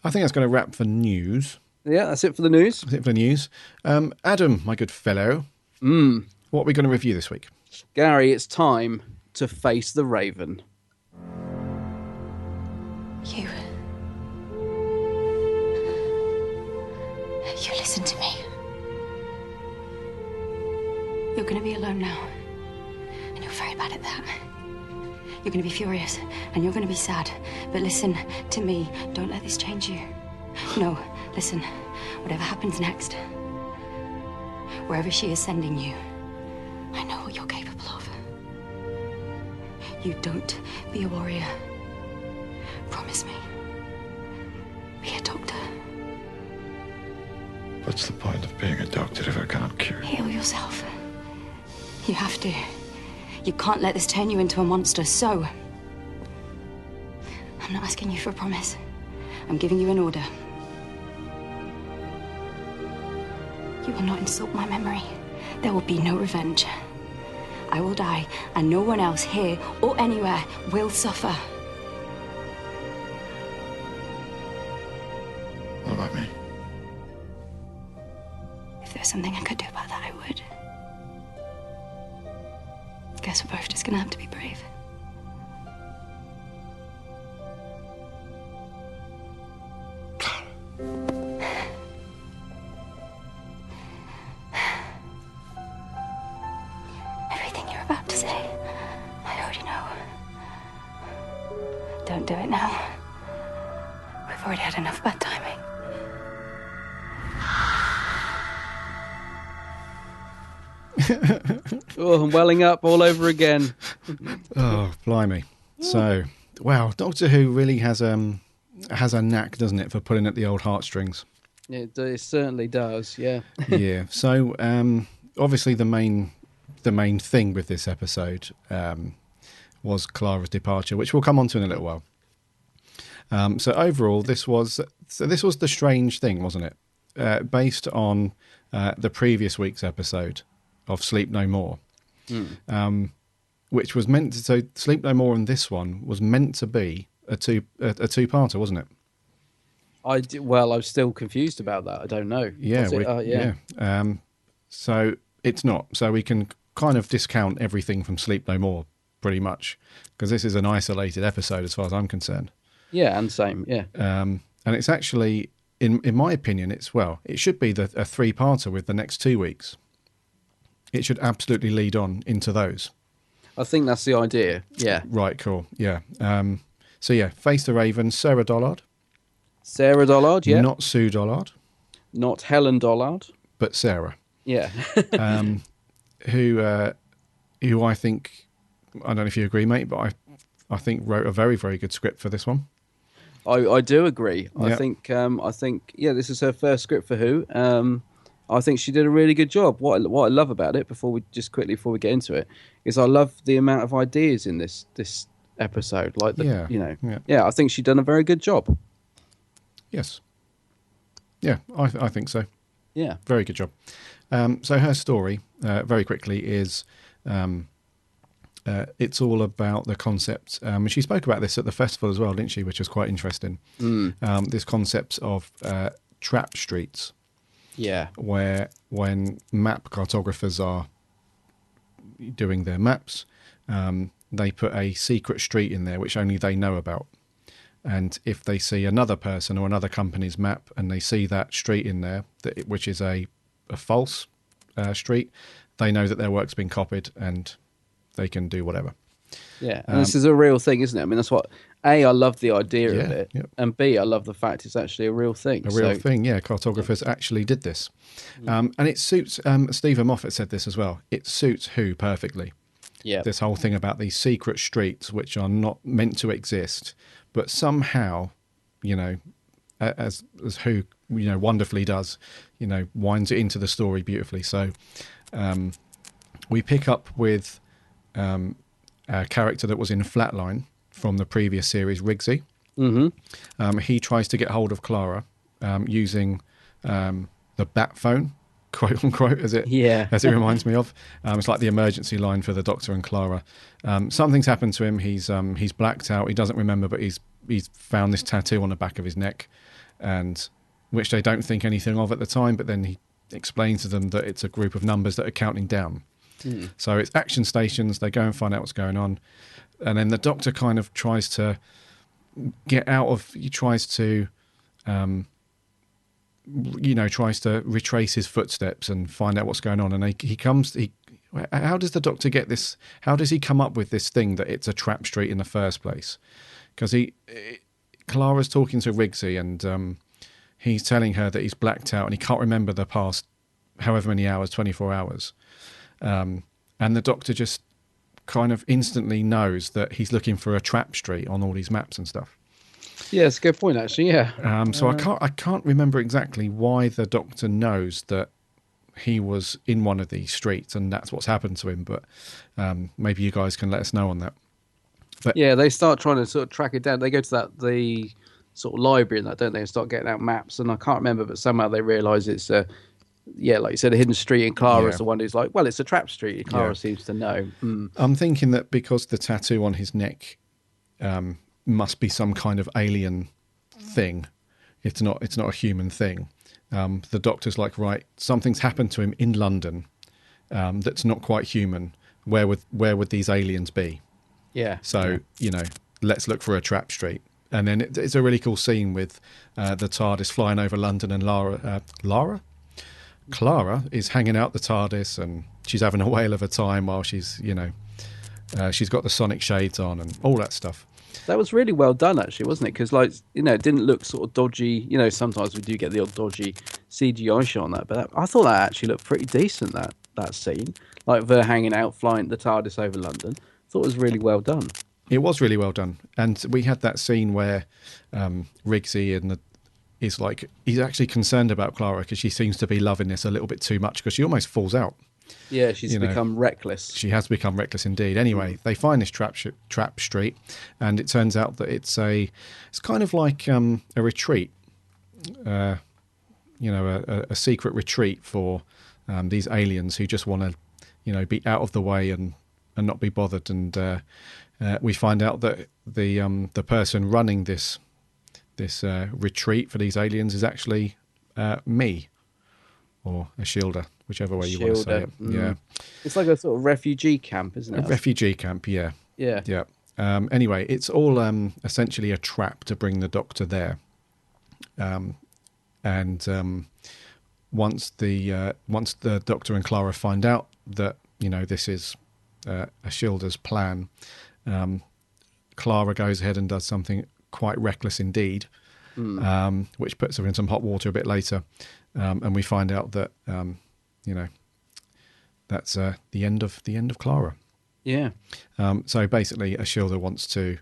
I think that's going to wrap for news. Yeah, that's it for the news. That's it for the news. Adam, my good fellow, what are we going to review this week? Gary, it's time to face the Raven. You listen to me. You're going to be alone now. And you're very bad at that. You're going to be furious and you're going to be sad. But listen to me. Don't let this change you. No, listen. Whatever happens next, wherever she is sending you, I know what you're capable of. You don't be a warrior. Promise me. Be a doctor. What's the point of being a doctor if I can't cure? Heal yourself. You have to. You can't let this turn you into a monster, so... I'm not asking you for a promise. I'm giving you an order. You will not insult my memory. There will be no revenge. I will die, and no one else here or anywhere will suffer. What about me? If there's something I could do about that, I would. Guess we're both just gonna have to be brave. Everything you're about to say, I already know. Don't do it now. We've already had enough bad timing. Oh, I'm welling up all over again. Oh, blimey. So, wow, Doctor Who really has a knack, doesn't it, for pulling at the old heartstrings. It certainly does, yeah. Yeah. So, obviously the main thing with this episode was Clara's departure, which we'll come on to in a little while. So overall, this was the strange thing, wasn't it? Based on the previous week's episode of Sleep No More, which was meant to. So Sleep No More and this one was meant to be a two-parter, wasn't it? Well, I'm still confused about that. I don't know. Yeah, so it's not. So we can kind of discount everything from Sleep No More pretty much, because this is an isolated episode as far as I'm concerned. Yeah, and same. Yeah. And it's actually, in my opinion, it should be a three-parter with the next 2 weeks. It should absolutely lead on into those. I think that's the idea. Yeah. Right. Cool. Yeah. So yeah, Face the Raven, Sarah Dollard. Sarah Dollard. Yeah. Not Sue Dollard. Not Helen Dollard. But Sarah. Yeah. Who I think, I don't know if you agree, mate, but I think wrote a very, very good script for this one. I do agree. Yeah. I think this is her first script for Who. I think she did a really good job. What I love about it, before we get into it, is I love the amount of ideas in this episode. I think she's done a very good job. Yes. Yeah, I think so. Yeah. Very good job. So her story, very quickly, is it's all about the concept. She spoke about this at the festival as well, didn't she? Which was quite interesting. This concept of trap streets. Yeah. Where when map cartographers are doing their maps, they put a secret street in there which only they know about. And if they see another person or another company's map and they see that street in there, which is a false street, they know that their work's been copied and they can do whatever. Yeah, and this is a real thing, isn't it? I mean, that's what, A, I love the idea of Yeah, it, yep. and B, I love the fact it's actually a real thing. A real thing, yeah. Cartographers actually did this. And it suits, Stephen Moffat said this as well, it suits Who perfectly. Yeah. This whole thing about these secret streets which are not meant to exist, but somehow, you know, as Who, you know, wonderfully does, you know, winds it into the story beautifully. So we pick up with a character that was in Flatline from the previous series, Rigsy. Mm-hmm. He tries to get hold of Clara using the bat phone, quote unquote, as it reminds me of. It's like the emergency line for the Doctor and Clara. Something's happened to him. He's blacked out. He doesn't remember, but he's found this tattoo on the back of his neck, and which they don't think anything of at the time. But then he explains to them that it's a group of numbers that are counting down. So it's action stations. They go and find out what's going on, and then the Doctor kind of tries to get out of. He tries to. Tries to retrace his footsteps and find out what's going on. And how does the Doctor get this? How does he come up with this thing that it's a trap street in the first place? Because Clara's talking to Rigsy and he's telling her that he's blacked out and he can't remember the past however many hours, 24 hours. And the Doctor just kind of instantly knows that he's looking for a trap street on all these maps and stuff. Yeah, it's a good point, actually. Yeah. So I can't remember exactly why the Doctor knows that he was in one of these streets and that's what's happened to him. But maybe you guys can let us know on that. But yeah, they start trying to sort of track it down. They go to the sort of library and that, don't they? And start getting out maps. And I can't remember, but somehow they realise it's like you said, a hidden street. And Clara's the one who's like, well, it's a trap street. And Clara seems to know. I'm thinking that because the tattoo on his neck must be some kind of alien thing. It's not a human thing. The Doctor's like, right, something's happened to him in London that's not quite human. Where would these aliens be? Yeah. So, let's look for a trap street. And then it's a really cool scene with the TARDIS flying over London and Clara is hanging out the TARDIS and she's having a whale of a time while she's, she's got the sonic shades on and all that stuff. That was really well done, actually, wasn't it? Because, it didn't look sort of dodgy. Sometimes we do get the odd dodgy CGI shot on that, but I thought that actually looked pretty decent, that scene. Like, they're hanging out, flying the TARDIS over London. I thought it was really well done. It was really well done. And we had that scene where Rigsy he's actually concerned about Clara because she seems to be loving this a little bit too much because she almost falls out. Yeah, she's become reckless. She has become reckless indeed. Anyway, they find this trap street, and it turns out that it's kind of like a retreat, a secret retreat for these aliens who just want to, be out of the way and not be bothered. And we find out that the person running this retreat for these aliens is actually me, or a shielder, whichever way you want to say it. Yeah, it's like a sort of refugee camp, isn't it? A refugee camp, yeah. Anyway, it's all essentially a trap to bring the Doctor there. Once the Doctor and Clara find out that this is a shielder's plan, Clara goes ahead and does something quite reckless indeed, which puts her in some hot water a bit later, and we find out that that's the end of Clara. Yeah. So basically, Ashilda wants to.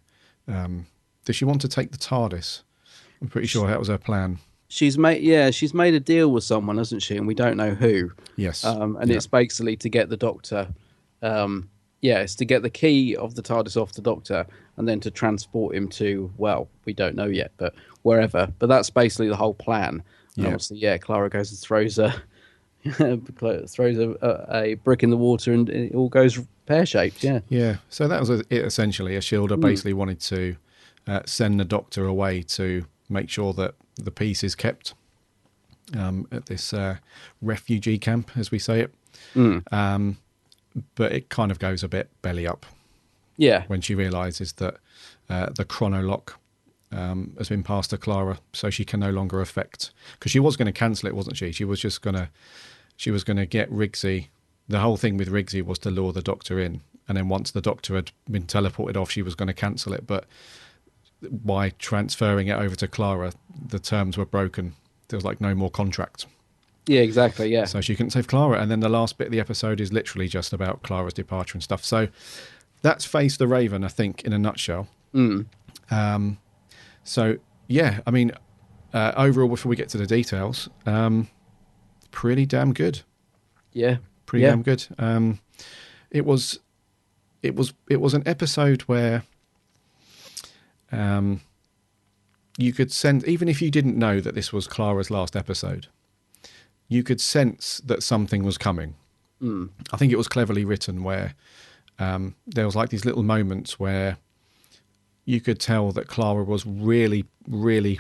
Does she want to take the TARDIS? I'm pretty sure that was her plan. She's made a deal with someone, hasn't she? And we don't know who. Yes. It's basically to get the Doctor. It's to get the key of the TARDIS off the Doctor and then to transport him to, well, we don't know yet, but wherever. But that's basically the whole plan. And obviously, Clara goes and throws a brick in the water and it all goes pear-shaped, Yeah, so that was it essentially. Ashilda basically wanted to send the Doctor away to make sure that the peace is kept at this refugee camp, as we say it. But it kind of goes a bit belly up. Yeah. When she realises that the chronolock has been passed to Clara, so she can no longer affect. Because she was going to cancel it, wasn't she? She was going to get Rigsy. The whole thing with Rigsy was to lure the Doctor in, and then once the Doctor had been teleported off, she was going to cancel it. But by transferring it over to Clara, the terms were broken. There was like no more contract. Yeah, exactly. Yeah. So she couldn't save Clara, and then the last bit of the episode is literally just about Clara's departure and stuff. So that's Face the Raven, I think, in a nutshell. So yeah, I mean, overall, before we get to the details, pretty damn good. Yeah. Pretty damn good. It was an episode where you could sense, even if you didn't know that this was Clara's last episode, you could sense that something was coming. I think it was cleverly written where there was like these little moments where you could tell that Clara was really, really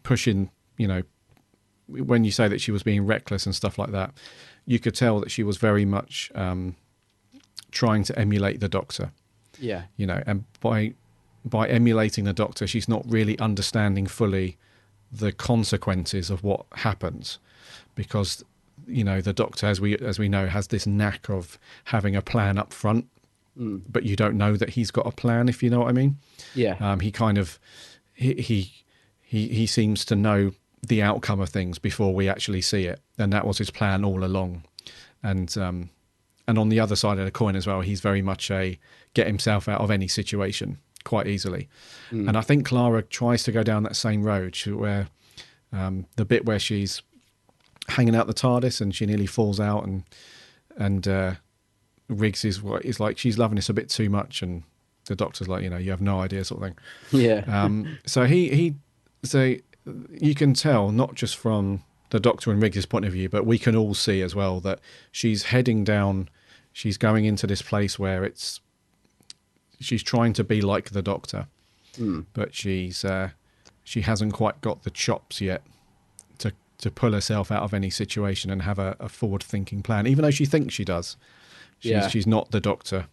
pushing, you know, when you say that she was being reckless and stuff like that, you could tell that she was very much trying to emulate the Doctor. Yeah. You know, and by emulating the Doctor, she's not really understanding fully the consequences of what happens, because, you know, the Doctor, as we know, has this knack of having a plan up front, but you don't know that he's got a plan, if you know what I mean. Yeah. He kind of he seems to know the outcome of things before we actually see it, and that was his plan all along. And on the other side of the coin as well, he's very much a get himself out of any situation quite easily. And I think Clara tries to go down that same road where the bit where she's hanging out the TARDIS and she nearly falls out, and Riggs is like, she's loving this a bit too much, and the Doctor's like, you know, you have no idea, sort of thing. Yeah. So you can tell, not just from the Doctor and Riggs' point of view, but we can all see as well that she's heading down, she's going into this place where she's trying to be like the Doctor, but she hasn't quite got the chops yet to pull herself out of any situation and have a forward-thinking plan, even though she thinks she does. She's not the Doctor,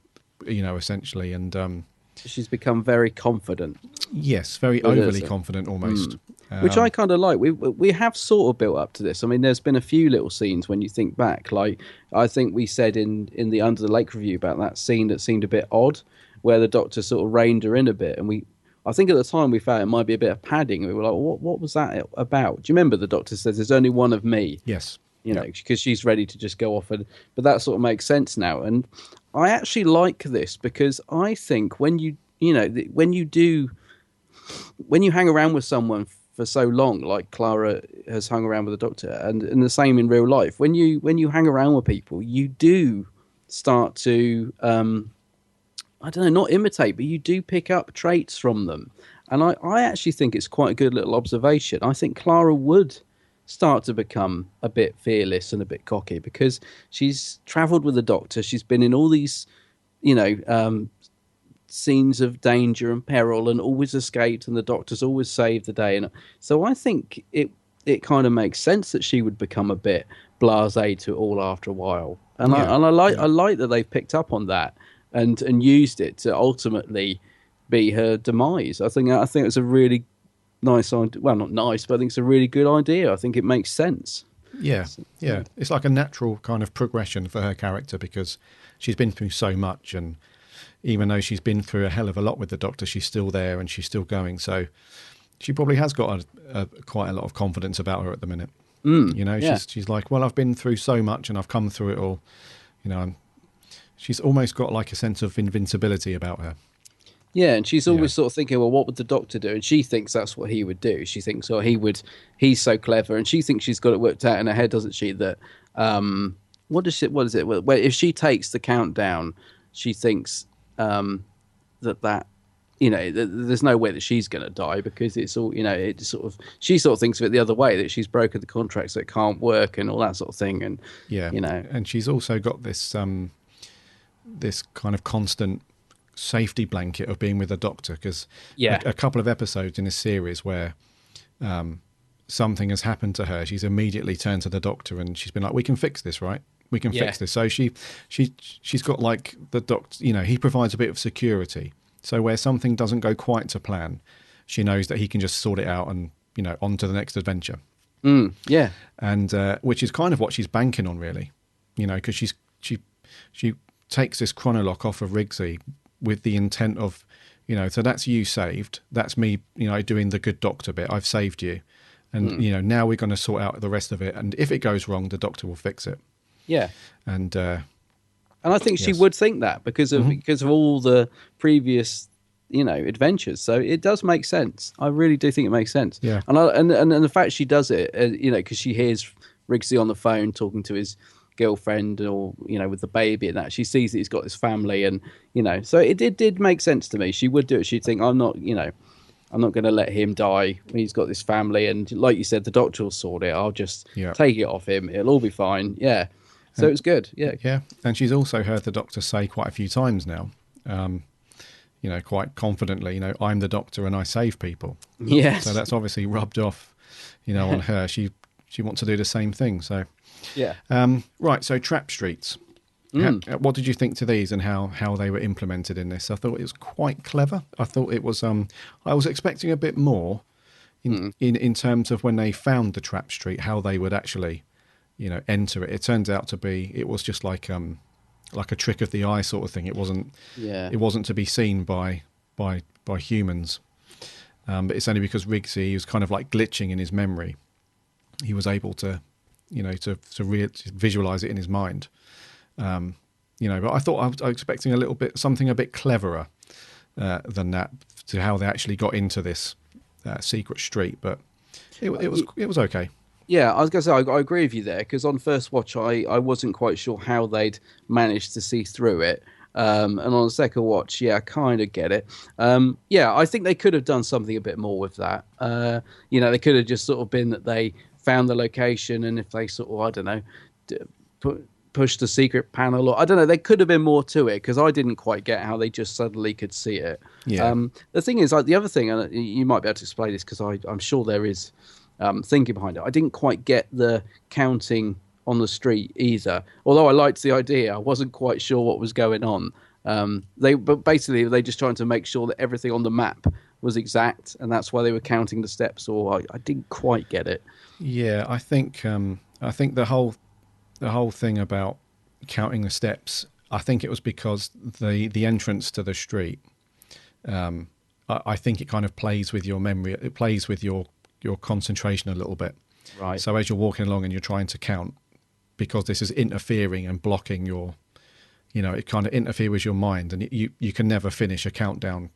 you know, essentially, and she's become very confident. Yes, very overly confident almost. Which I kind of like. We have sort of built up to this. I mean, there's been a few little scenes when you think back. Like, I think we said in the Under the Lake review about that scene that seemed a bit odd, where the Doctor sort of reined her in a bit. And I think at the time we felt it might be a bit of padding. We were like, what was that about? Do you remember the Doctor says, there's only one of me? Yes. You know, because she's ready to just go off. But that sort of makes sense now. And I actually like this because I think when you hang around with someone for so long, like Clara has hung around with the Doctor, and the same in real life, when you hang around with people, you do start to, I don't know, not imitate, but you do pick up traits from them. And I actually think it's quite a good little observation. I think Clara would start to become a bit fearless and a bit cocky because she's travelled with the Doctor. She's been in all these, you know, scenes of danger and peril and always escaped, and the Doctor's always saved the day. And so I think it kind of makes sense that she would become a bit blasé to it all after a while. And I like that they've picked up on that and used it to ultimately be her demise. I think it's a really nice idea. Well, not nice, but I think it's a really good idea. I think it makes sense. Yeah. It's like a natural kind of progression for her character because she's been through so much, and even though she's been through a hell of a lot with the Doctor, she's still there and she's still going. So she probably has got quite a lot of confidence about her at the minute. You know, she's like, well, I've been through so much and I've come through it all. You know, she's almost got like a sense of invincibility about her. Yeah, and she's always sort of thinking, well, what would the Doctor do? And she thinks that's what he would do. She thinks, oh, he's so clever. And she thinks she's got it worked out in her head, doesn't she? That, what is it? Well, if she takes the countdown, she thinks that you know, there's no way that she's going to die because it's all, you know, she sort of thinks of it the other way, that she's broken the contract so it can't work and all that sort of thing. And, you know. And she's also got this, this kind of constant safety blanket of being with the Doctor because a couple of episodes in this series where something has happened to her, she's immediately turned to the Doctor and she's been like, we can fix this, right? fix this. So she's got like the doctor, he provides a bit of security. So where something doesn't go quite to plan, she knows that he can just sort it out and, on to the next adventure. Yeah. And which is kind of what she's banking on, really, because she takes this chronolock off of Rigsy with the intent of, so that's you saved. That's me, doing the good doctor bit. I've saved you. And, now we're going to sort out the rest of it. And if it goes wrong, the doctor will fix it. Yeah. And I think she would think that because of all the previous, adventures. So it does make sense. I really do think it makes sense. Yeah. And the fact she does it, because she hears Rigsy on the phone talking to his girlfriend or, with the baby and that, she sees that he's got this family and, so it did make sense to me. She would do it. She'd think, I'm not going to let him die when he's got this family. And like you said, the doctor will sort it. I'll just take it off him. It'll all be fine. Yeah. So it's good. Yeah. Yeah. And she's also heard the doctor say quite a few times now, quite confidently, I'm the doctor and I save people. Yes. So that's obviously rubbed off, on her. She wants to do the same thing. So, yeah. Right. So Trap Streets. What did you think to these and how they were implemented in this? I thought it was quite clever. I thought it was. I was expecting a bit more in terms of when they found the trap street, how they would actually, enter it. It turns out to be it was just like a trick of the eye sort of thing. It wasn't. Yeah. It wasn't to be seen by humans. But it's only because Rigsy was kind of like glitching in his memory. He was able to, to visualize it in his mind. But I thought I was expecting something a bit cleverer than that, to how they actually got into this secret street. But it was okay. Yeah, I was going to say I agree with you there, because on first watch I wasn't quite sure how they'd managed to see through it. And on the second watch, I kind of get it. I think they could have done something a bit more with that. They could have just sort of been that they found the location, and if they sort of, I don't know, push the secret panel, or I don't know, there could have been more to it, because I didn't quite get how they just suddenly could see it. Yeah. The thing is, the other thing, and you might be able to explain this, because I'm sure there is thinking behind it. I didn't quite get the counting on the street either, although I liked the idea. I wasn't quite sure what was going on. But basically they just trying to make sure that everything on the map was exact, and that's why they were counting the steps. Or I didn't quite get it. Yeah, I think the whole thing about counting the steps, I think it was because the entrance to the street, I think it kind of plays with your memory. It plays with your concentration a little bit. Right. So as you're walking along and you're trying to count, because this is interfering and blocking your, it kind of interferes with your mind, and you can never finish a countdown,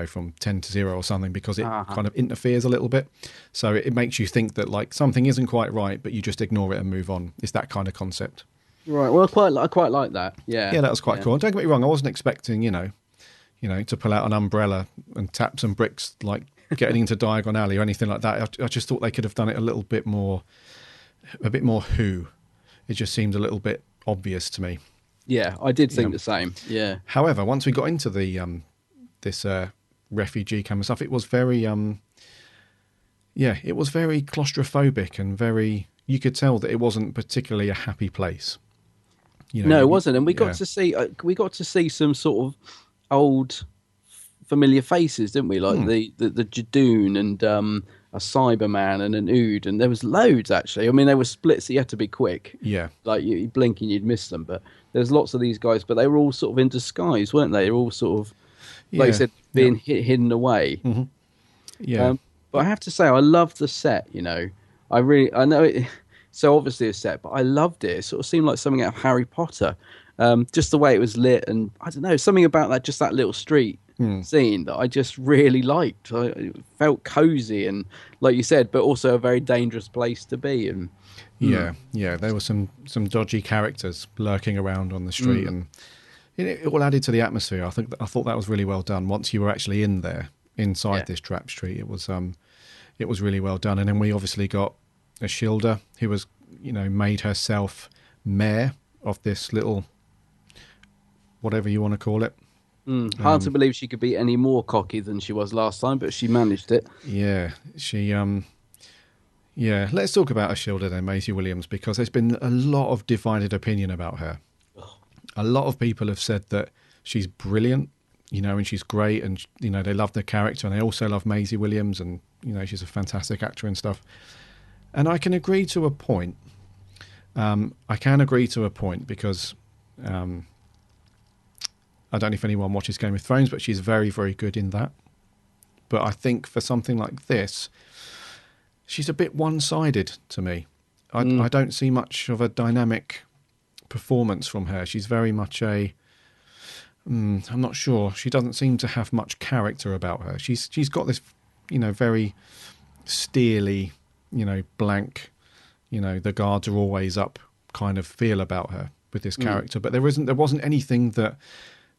from 10 to 0 or something, because it kind of interferes a little bit. So it makes you think that like something isn't quite right, but you just ignore it and move on. It's that kind of concept. Right. Well, I quite like that. Yeah. Yeah, that was quite cool. Don't get me wrong. I wasn't expecting, to pull out an umbrella and tap some bricks, like getting into Diagon Alley or anything like that. I just thought they could have done it a bit more Who. It just seemed a little bit obvious to me. Yeah, I did think the same. Yeah. However, once we got into the this refugee camp and stuff, it was very it was very claustrophobic and very. You could tell that it wasn't particularly a happy place. No, it wasn't, and we got to see some sort of old familiar faces, didn't we? Like the Jadoon and a Cyberman and an Ood, and there was loads actually. I mean, there were splits, so you had to be quick. Yeah, like you blink and you'd miss them. But there's lots of these guys, but they were all sort of in disguise, weren't they? They were all sort of, like you said, being hidden away. Mm-hmm. Yeah, but I have to say, I loved the set. I know it. So obviously a set, but I loved it. It sort of seemed like something out of Harry Potter. Just the way it was lit, and I don't know, something about that, just that little street scene that I just really liked. It felt cozy and, like you said, but also a very dangerous place to be. And yeah, there were some dodgy characters lurking around on the street, and it all added to the atmosphere. I thought that was really well done. Once you were actually inside this trap street, it was really well done. And then we obviously got Ashildr, who was made herself mayor of this little, whatever you want to call it. Hard to believe she could be any more cocky than she was last time, but she managed it. Yeah, she Yeah, let's talk about Ashilda then, Maisie Williams, because there's been a lot of divided opinion about her. A lot of people have said that she's brilliant, and she's great, and, they love the character, and they also love Maisie Williams, and, she's a fantastic actor and stuff. And I can agree to a point. Because I don't know if anyone watches Game of Thrones, but she's very, very good in that. But I think for something like this, she's a bit one-sided to me. I don't see much of a dynamic performance from her. She's very much I'm not sure. She doesn't seem to have much character about her. She's got this, very steely, blank, the guards are always up kind of feel about her with this character. But there wasn't anything that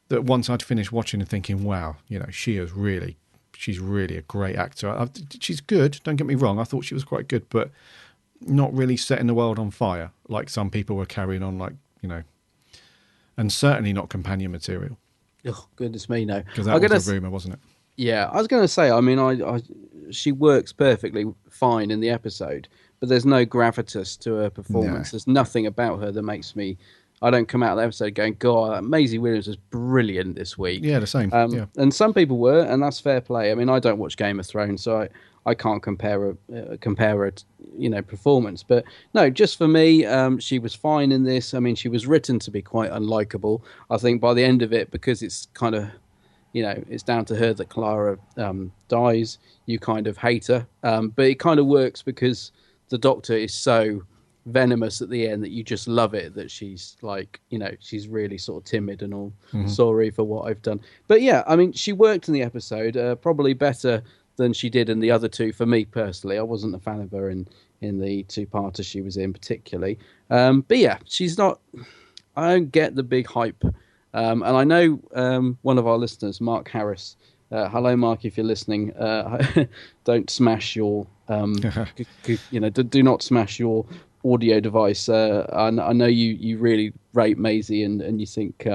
once I'd finished watching and thinking, wow, she's really a great actor. She's good, don't get me wrong. I thought she was quite good, but not really setting the world on fire like some people were carrying on, and certainly not companion material. Oh, goodness me, no. Because that was a rumour, wasn't it? Yeah, I was going to say, I mean, she works perfectly fine in the episode, but there's no gravitas to her performance. No. There's nothing about her that makes me... I don't come out of the episode going, God, Maisie Williams was brilliant this week. Yeah, the same. Yeah. And some people were, and that's fair play. I mean, I don't watch Game of Thrones, so I can't compare her, performance. But no, just for me, she was fine in this. I mean, she was written to be quite unlikable. I think by the end of it, because it's kind of, it's down to her that Clara dies, you kind of hate her. But it kind of works because the Doctor is so venomous at the end that you just love it, that she's like, she's really sort of timid and all sorry for what I've done. But yeah, I mean, she worked in the episode probably better than she did in the other two for me personally. I wasn't a fan of her in the two-parter she was in particularly. But yeah, she's not... I don't get the big hype. And I know one of our listeners, Mark Harris, hello Mark, if you're listening, don't smash your... do not smash your audio device. I know you really rate Maisie and you think...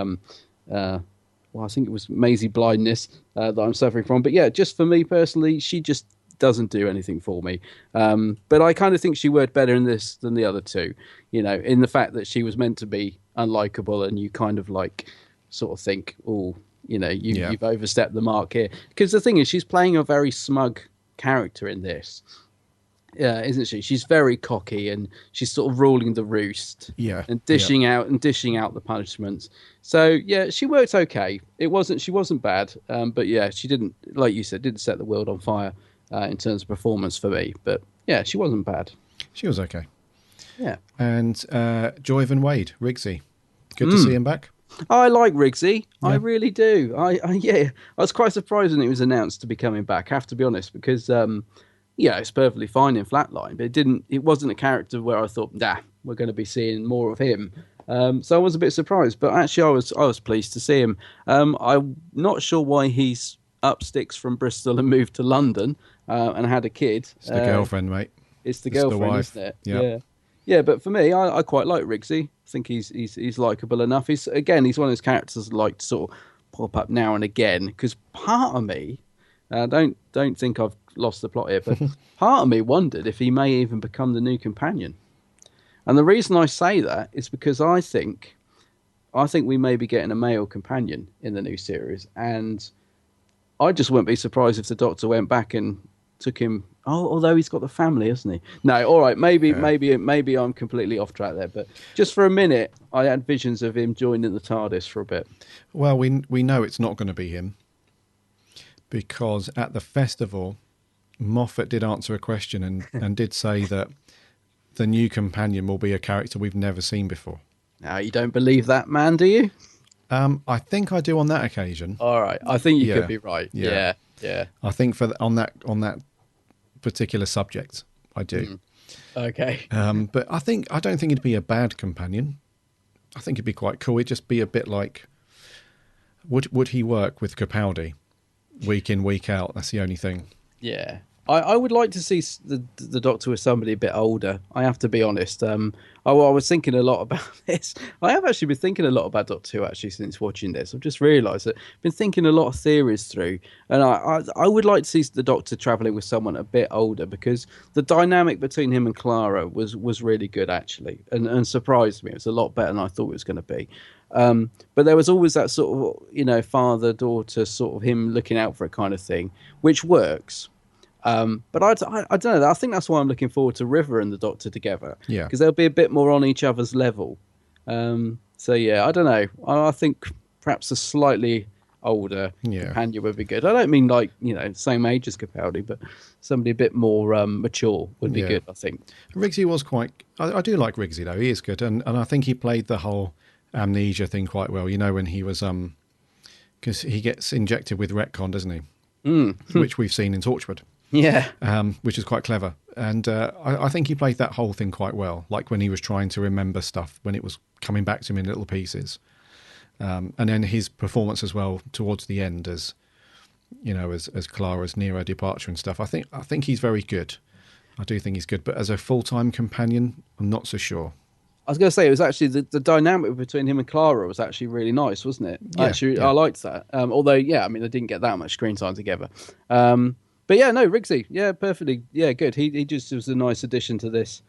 I think it was Maisie blindness that I'm suffering from. But yeah, just for me personally, she just doesn't do anything for me. But I kind of think she worked better in this than the other two, in the fact that she was meant to be unlikable and you kind of sort of think, oh, you've overstepped the mark here. Because the thing is, she's playing a very smug character in this. Isn't she? She's very cocky and she's sort of ruling the roost. Yeah. And dishing out the punishments. So yeah, she worked okay. She wasn't bad. But yeah, she didn't, like you said, didn't set the world on fire in terms of performance for me. But yeah, she wasn't bad. She was okay. Yeah. And Joyvan Wade, Rigsy. Good to see him back. I like Rigsy. Yeah. I really do. I was quite surprised when it was announced to be coming back, I have to be honest, because it's perfectly fine in Flatline, but it wasn't a character where I thought, we're going to be seeing more of him. So I was a bit surprised, but actually I was pleased to see him. I'm not sure why he's up sticks from Bristol and moved to London and had a kid. It's the girlfriend, mate. It's the girlfriend, wife. isn't it? Yeah. Yeah, but for me, I quite like Rigsy. I think he's likable enough. He's one of those characters that like to sort of pop up now and again, because part of me, don't think I've lost the plot here, but part of me wondered if he may even become the new companion. And the reason I say that is because I think we may be getting a male companion in the new series, and I just wouldn't be surprised if the Doctor went back and took him. Oh, although he's got the family, hasn't he? No, all right, maybe I'm completely off track there, but just for a minute, I had visions of him joining the TARDIS for a bit. Well, we know it's not going to be him, because at the festival, Moffat did answer a question and did say that the new companion will be a character we've never seen before. Now, you don't believe that, man, do you? I think I do on that occasion. All right, I think you could be right. Yeah. I think on that particular subject, I do. Okay. But I don't think it'd be a bad companion. I think it'd be quite cool. It'd just be a bit like, would he work with Capaldi week in, week out? That's the only thing. Yeah. I would like to see the Doctor with somebody a bit older. I have to be honest. I was thinking a lot about this. I have actually been thinking a lot about Doctor Who actually since watching this. I've just realised that I've been thinking a lot of theories through, and I would like to see the Doctor travelling with someone a bit older, because the dynamic between him and Clara was really good actually, and surprised me. It was a lot better than I thought it was going to be. But there was always that sort of father-daughter sort of him looking out for it kind of thing, which works. But I don't know. I think that's why I'm looking forward to River and the Doctor together. Yeah. Because they'll be a bit more on each other's level. So yeah, I don't know. I think perhaps a slightly older companion would be good. I don't mean like, same age as Capaldi, but somebody a bit more mature would be good, I think. Rigsy was quite... I do like Rigsy, though. He is good. And I think he played the whole amnesia thing quite well. When he was... Because he gets injected with retcon, doesn't he? Which we've seen in Torchwood. Yeah. Which is quite clever. And I think he played that whole thing quite well, like when he was trying to remember stuff, when it was coming back to him in little pieces. And then his performance as well towards the end as Clara's near her departure and stuff. I think he's very good. I do think he's good. But as a full-time companion, I'm not so sure. I was going to say, it was actually the dynamic between him and Clara was actually really nice, wasn't it? Yeah, I liked that. Although, they didn't get that much screen time together. But yeah, no, Rigsy, yeah, perfectly, yeah, good. He just was a nice addition to this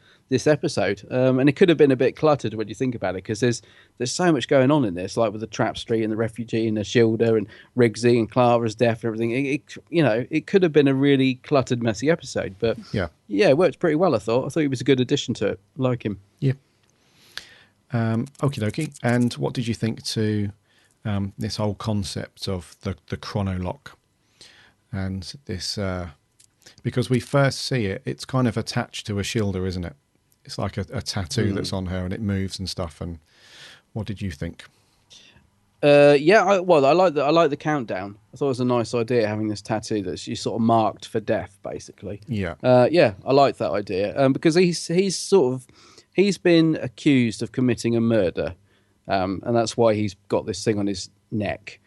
episode, and it could have been a bit cluttered when you think about it, because there's so much going on in this, like with the Trap Street and the refugee and the Shilder and Rigsy and Clara's death and everything. It could have been a really cluttered, messy episode, but yeah, it worked pretty well. I thought he was a good addition to it. I like him. Yeah. Okie dokie. And what did you think to this whole concept of the chronolock? And this, because we first see it, it's kind of attached to a Shilder, isn't it? It's like a tattoo that's on her and it moves and stuff. And what did you think? I like the countdown. I thought it was a nice idea having this tattoo that's you sort of marked for death, basically. Yeah. I like that idea because he's been accused of committing a murder, and that's why he's got this thing on his neck.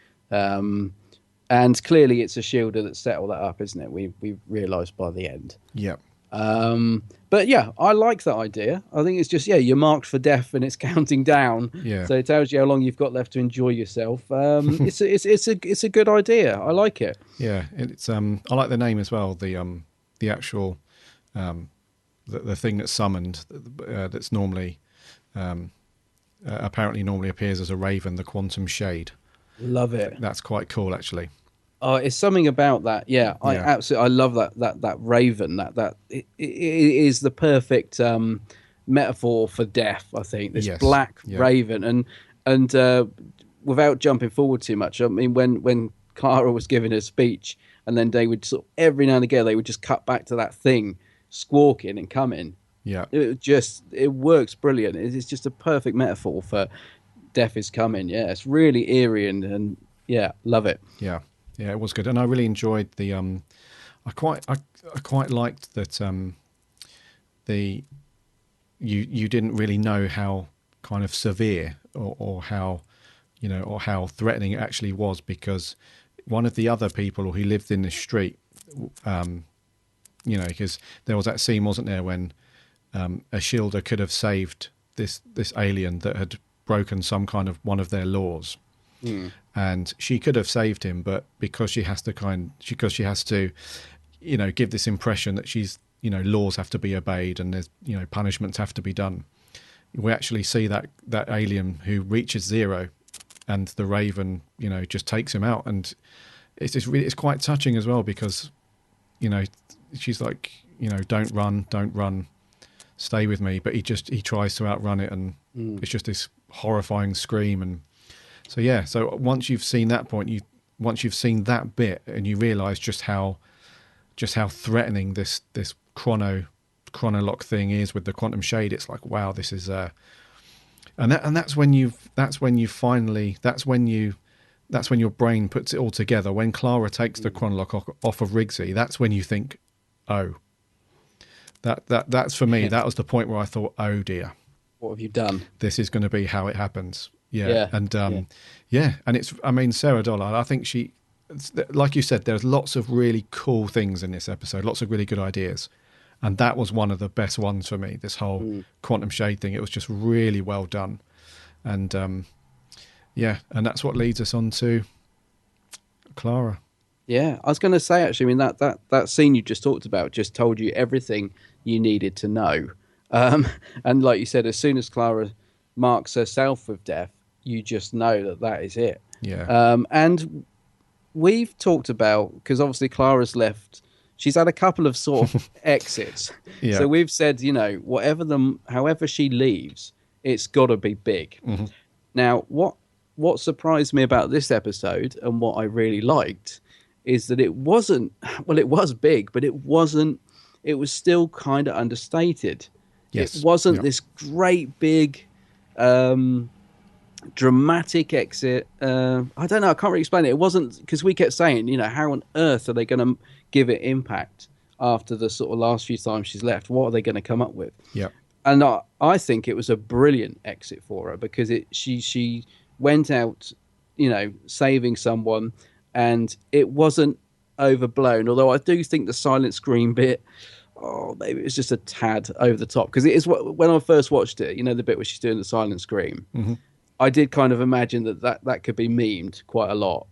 And clearly it's a Shilder that set all that up, isn't it? We realised by the end. Yeah. But yeah, I like that idea. I think it's just, you're marked for death and it's counting down. Yeah. So it tells you how long you've got left to enjoy yourself. It's a good idea. I like it. Yeah. It's I like the name as well. The actual the thing that's summoned that's normally apparently normally appears as a raven, the Quantum Shade. Love it. That's quite cool, actually. Oh, it's something about that. Yeah, I love that raven. That it is the perfect metaphor for death. I think this black raven, and without jumping forward too much. I mean, when Clara was giving her speech, and then they would sort of, every now and again they would just cut back to that thing squawking and coming. Yeah, it works brilliant. It's just a perfect metaphor for death is coming. Yeah, it's really eerie and love it. Yeah, it was good, and I really enjoyed the. I quite liked that. You didn't really know how kind of severe or how or how threatening it actually was, because one of the other people who lived in the street, because there was that scene, wasn't there, when a Shilder could have saved this alien that had broken some kind of one of their laws, and she could have saved him, but because she has to give this impression that she's laws have to be obeyed and there's punishments have to be done. We actually see that alien who reaches zero, and the Raven just takes him out, and it's quite touching as well, because she's like don't run, stay with me, but he tries to outrun it, and it's just this horrifying scream. And so once you've seen that point, once you've seen that bit, and you realise just how threatening this chronolock thing is with the Quantum Shade, it's like, wow, this is that's when your brain puts it all together. When Clara takes the chronolock off of Rigsy, that's when you think, oh, that's for me. That was the point where I thought, oh dear, what have you done? This is going to be how it happens. And and it's, I mean, Sarah Dollard, I think she, like you said, there's lots of really cool things in this episode, lots of really good ideas. And that was one of the best ones for me, this whole quantum shade thing. It was just really well done. And, and that's what leads us on to Clara. Yeah, I was going to say, actually, I mean, that scene you just talked about just told you everything you needed to know. And like you said, as soon as Clara marks herself with death, you just know that is it. Yeah. And we've talked about, because obviously Clara's left, she's had a couple of sort of exits. Yeah. So we've said, however she leaves, it's got to be big. Mm-hmm. Now, what surprised me about this episode and what I really liked is that it wasn't, well, it was big, but it was still kind of understated. Yes. It wasn't this great big dramatic exit. I don't know, I can't really explain it. It wasn't, because we kept saying, how on earth are they going to give it impact after the sort of last few times she's left? What are they going to come up with? Yeah. And I think it was a brilliant exit for her, because she went out, saving someone, and it wasn't overblown. Although I do think the silent scream bit, maybe it was just a tad over the top, because it is when I first watched it, the bit where she's doing the silent scream. Mm-hmm. I did kind of imagine that could be memed quite a lot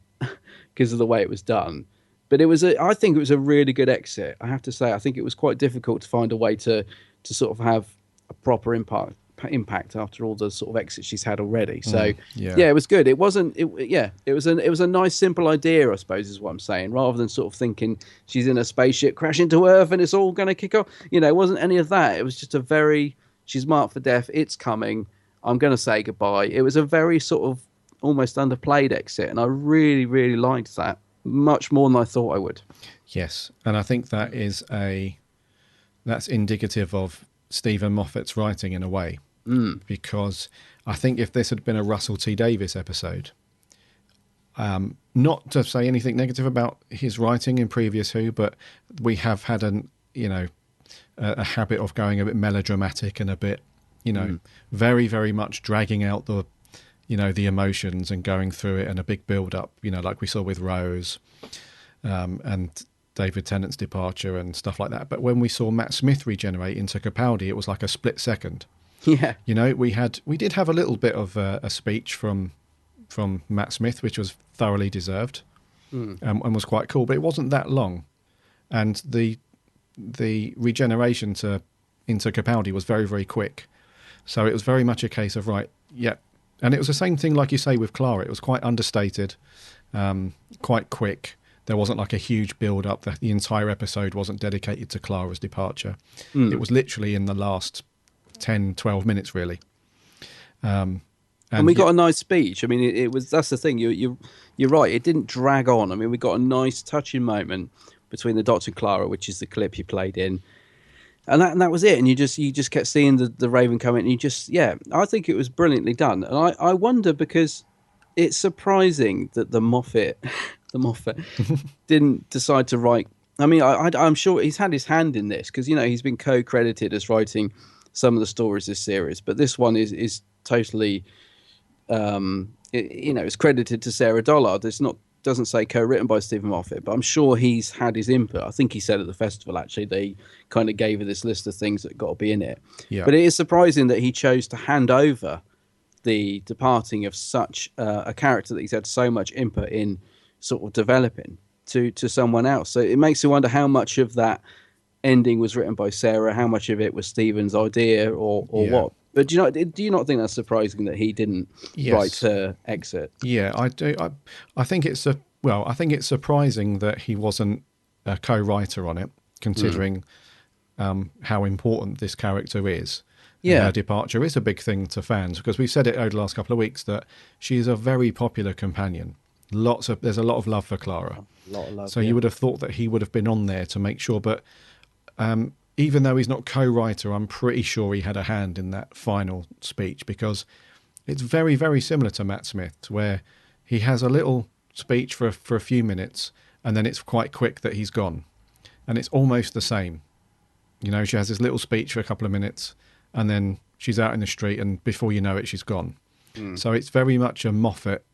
because of the way it was done. But I think it was a really good exit. I have to say, I think it was quite difficult to find a way to sort of have a proper impact after all the sort of exits she's had already. So it was good. It wasn't. It was a nice simple idea, I suppose, is what I'm saying. Rather than sort of thinking she's in a spaceship crashing to Earth and it's all going to kick off. It wasn't any of that. It was just she's marked for death. It's coming. I'm going to say goodbye. It was a very sort of almost underplayed exit, and I really, really liked that much more than I thought I would. Yes, and I think that's indicative of Stephen Moffat's writing in a way, because I think if this had been a Russell T Davies episode, not to say anything negative about his writing in previous Who, but we have had a habit of going a bit melodramatic and a bit, very, very much dragging out the emotions and going through it, and a big build up, like we saw with Rose, and David Tennant's departure and stuff like that. But when we saw Matt Smith regenerate into Capaldi, it was like a split second. Yeah. We did have a little bit of a speech from Matt Smith, which was thoroughly deserved, and was quite cool, but it wasn't that long. And the regeneration into Capaldi was very, very quick. So it was very much a case of, right, yeah. And it was the same thing, like you say, with Clara. It was quite understated, quite quick. There wasn't like a huge build-up. The entire episode wasn't dedicated to Clara's departure. It was literally in the last 10, 12 minutes, really. And we got a nice speech. I mean, it was. That's the thing. You're right. It didn't drag on. I mean, we got a nice touching moment between the Doctor and Clara, which is the clip you played in. And that was it. And you just kept seeing the Raven coming. And I think it was brilliantly done. And I wonder, because it's surprising that the Moffat didn't decide to write. I mean, I'm sure he's had his hand in this, because he's been co-credited as writing some of the stories this series, but this one is totally, it's credited to Sarah Dollard. Doesn't say co-written by Stephen Moffat, but I'm sure he's had his input. I think he said at the festival, actually, they kind of gave her this list of things that got to be in it. Yeah. But it is surprising that he chose to hand over the departing of such a character that he's had so much input in sort of developing to someone else. So it makes you wonder how much of that ending was written by Sarah, how much of it was Stephen's idea, or what. But do you not think that's surprising that he didn't write her exit? Yeah, I do. I think it's surprising that he wasn't a co-writer on it, considering how important this character is. Yeah, her departure is a big thing to fans, because we've said it over the last couple of weeks that she is a very popular companion. There's a lot of love for Clara. A lot of love. So you would have thought that he would have been on there to make sure, but even though he's not co-writer, I'm pretty sure he had a hand in that final speech, because it's very, very similar to Matt Smith, where he has a little speech for a few minutes, and then it's quite quick that he's gone. And it's almost the same. She has this little speech for a couple of minutes, and then she's out in the street, and before you know it, she's gone. So it's very much a Moffat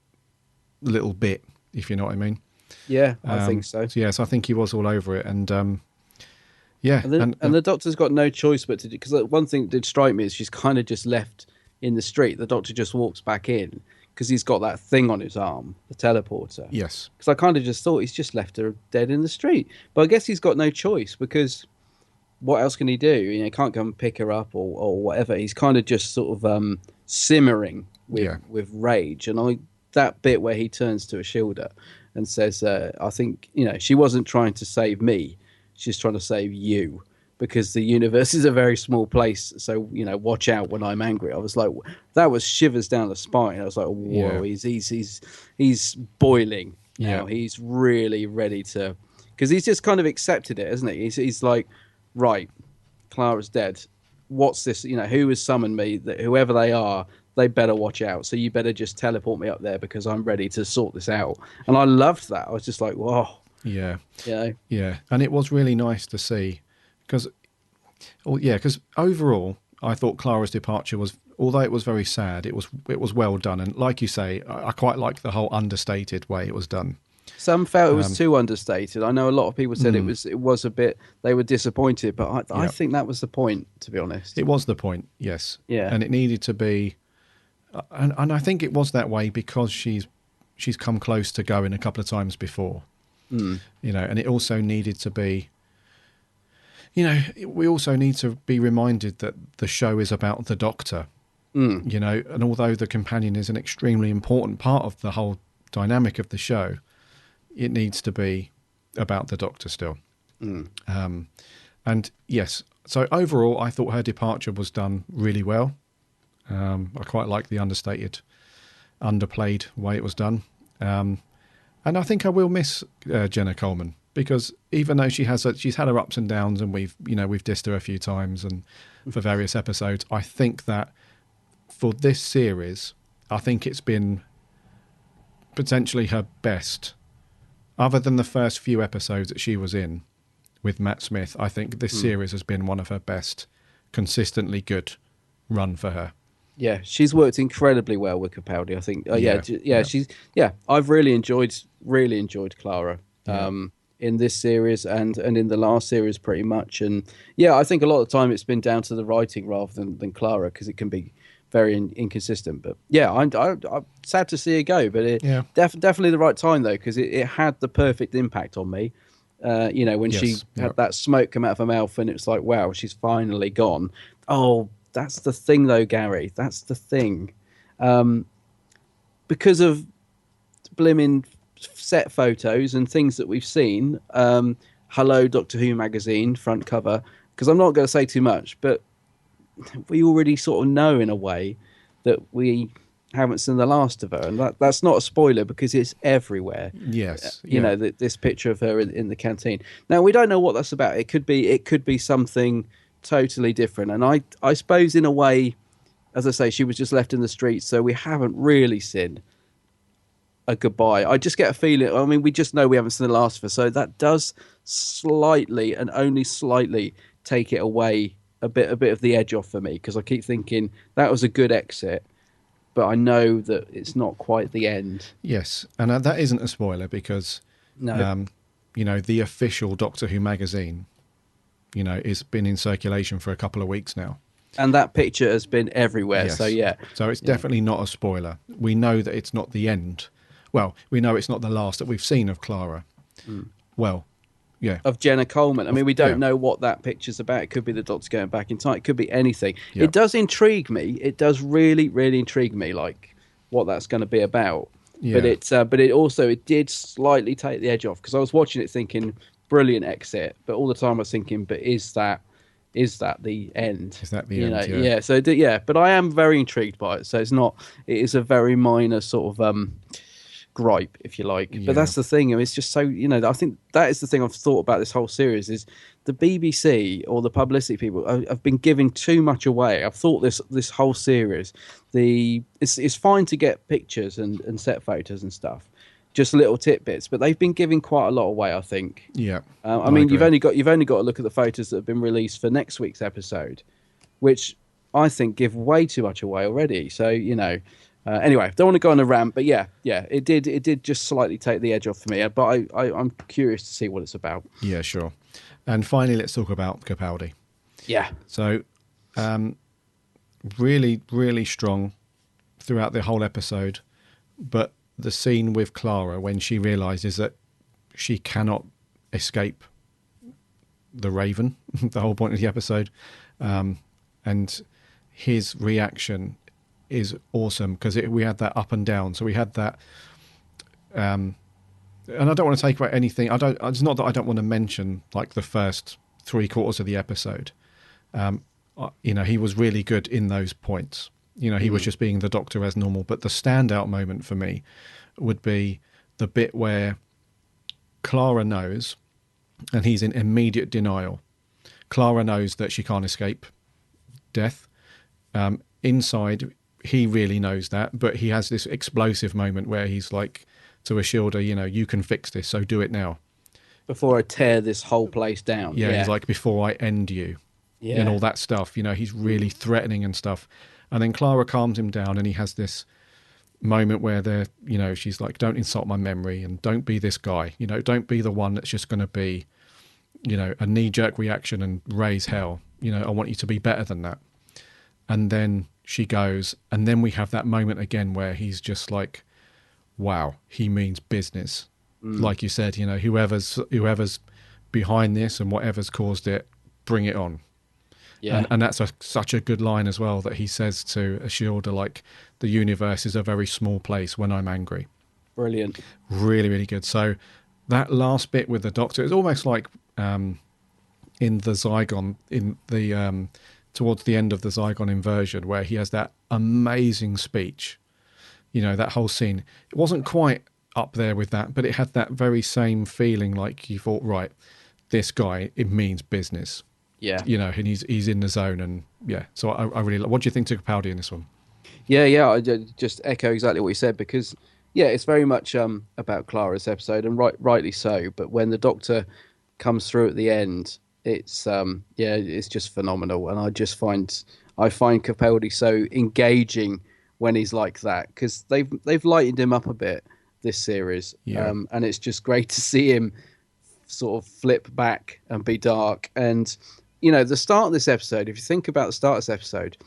little bit, if you know what I mean. Yeah, I think so. Yes, I think he was all over it, and yeah, And the Doctor's got no choice but to do, because one thing that did strike me is she's kind of just left in the street. The Doctor just walks back in because he's got that thing on his arm, the teleporter. yes, Because I kind of just thought he's just left her dead in the street. But I guess he's got no choice, because what else can he do? You know, he can't go and pick her up or whatever. He's kind of just sort of simmering with rage. And that bit where he turns to Ashilda and says, I think, you know, she wasn't trying to save me. She's trying to save you, because the universe is a very small place. So, you know, watch out when I'm angry. I was like, that was shivers down the spine. I was like, whoa, he's boiling now. Yeah. He's really ready to, because he's just kind of accepted it, isn't he? He's like, right, Clara's dead. What's this? You know, who has summoned me? Whoever they are, they better watch out. So you better just teleport me up there, because I'm ready to sort this out. And I loved that. I was just like, whoa. yeah, You know? yeah, and it was really nice to see, because overall, I thought Clara's departure was, although it was very sad, it was well done, and like you say, I quite liked the whole understated way it was done. Some felt it was too understated. I know a lot of people said it was a bit. They were disappointed, but I think that was the point, to be honest. It was the point, yes, Yeah. and it needed to be, and I think it was that way because she's come close to going a couple of times before, you know, and it also needed to be. You know, we also need to be reminded that the show is about the Doctor, you know, and although the companion is an extremely important part of the whole dynamic of the show, it needs to be about the Doctor still. And yes, so overall, I thought her departure was done really well. I quite like the understated, underplayed way it was done. And I think I will miss Jenna Coleman, because even though she's had her ups and downs, and we've dissed her a few times and for various episodes, I think that for this series, I think it's been potentially her best, other than the first few episodes that she was in with Matt Smith. I think this series has been one of her best, consistently good run for her. Yeah, she's worked incredibly well with Capaldi, I think. I've really enjoyed Clara. In this series and in the last series pretty much, and I think a lot of the time it's been down to the writing rather than Clara, because it can be very inconsistent. But I'm sad to see her go, but definitely the right time though, because it had the perfect impact on me. You know, when she had that smoke come out of her mouth, and it was like, wow, she's finally gone. Oh, that's the thing though, Gary, that's the thing, because of blimmin' set photos and things that we've seen. Hello, Doctor Who magazine front cover, because I'm not going to say too much, but we already sort of know in a way that we haven't seen the last of her, and that's not a spoiler because it's everywhere. Yes, you know, this picture of her in the canteen. Now we don't know what that's about. It could be something totally different, and I suppose in a way, as I say, she was just left in the streets, so we haven't really seen a goodbye. I just get a feeling, I mean, we just know we haven't seen the last of her, so that does slightly and only slightly take it away a bit of the edge off for me, because I keep thinking that was a good exit, but I know that it's not quite the end. Yes, and that isn't a spoiler, because you know, the official Doctor Who magazine, you know, it's been in circulation for a couple of weeks now, and that picture has been everywhere. Yes. So it's definitely not a spoiler. We know that it's not the end. Well, we know it's not the last that we've seen of Clara. Well, yeah. Of Jenna Coleman. I mean, we don't know what that picture's about. It could be the Doctor going back in time. It could be anything. Yeah. It does intrigue me. It does really, really intrigue me, like what that's going to be about. Yeah. But it did slightly take the edge off, because I was watching it thinking, brilliant exit, but all the time I was thinking, but is that the end? Is that the you end? Know, yeah. So but I am very intrigued by it. So it is a very minor sort of gripe, if you like. Yeah. But that's the thing. I mean, it's just so, you know, I think that is the thing I've thought about this whole series, is the BBC or the publicity people have been giving too much away. I've thought this whole series, it's fine to get pictures and set photos and stuff, just little tidbits, but they've been giving quite a lot away, I think. Yeah. I mean, agree. you've only got to look at the photos that have been released for next week's episode, which I think give way too much away already. So, you know, Anyway, don't want to go on a rant, but yeah, it did just slightly take the edge off for me. But I'm curious to see what it's about. Yeah, sure. And finally, let's talk about Capaldi. Yeah. So, really, really strong throughout the whole episode. But the scene with Clara when she realises that she cannot escape the Raven, the whole point of the episode, and his reaction is awesome because we had that up and down. So we had that, and I don't want to take away anything. It's not that I don't want to mention like the first 3/4 of the episode. He was really good in those points. He was just being the Doctor as normal. But the standout moment for me would be the bit where Clara knows, and he's in immediate denial. Clara knows that she can't escape death. Inside, he really knows that, but he has this explosive moment where he's like to Ashilda, you can fix this, so do it now. Before I tear this whole place down. Yeah, he's like, before I end you. Yeah. And all that stuff. He's really threatening and stuff. And then Clara calms him down, and he has this moment where she's like, don't insult my memory, and don't be this guy. Don't be the one that's just going to be, a knee-jerk reaction and raise hell. I want you to be better than that. And then she goes, and then we have that moment again where he's just like, wow, he means business. Like you said, whoever's behind this and whatever's caused it, bring it on. Yeah. And that's such a good line as well that he says to Ashilda, like, the universe is a very small place when I'm angry. Brilliant. Really, really good. So that last bit with the Doctor is almost like in the Zygon, in the towards the end of the Zygon inversion, where he has that amazing speech. That whole scene. It wasn't quite up there with that, but it had that very same feeling, like you thought, right, this guy, it means business. Yeah. And he's in the zone, and yeah. So I really like. What do you think to Capaldi in this one? Yeah. I just echo exactly what you said, because it's very much about Clara's episode, and rightly so. But when the Doctor comes through at the end, it's it's just phenomenal, and I find Capaldi so engaging when he's like that, because they've lightened him up a bit this series, and it's just great to see him sort of flip back and be dark. And the start of this episode, if you think about the start of this episode,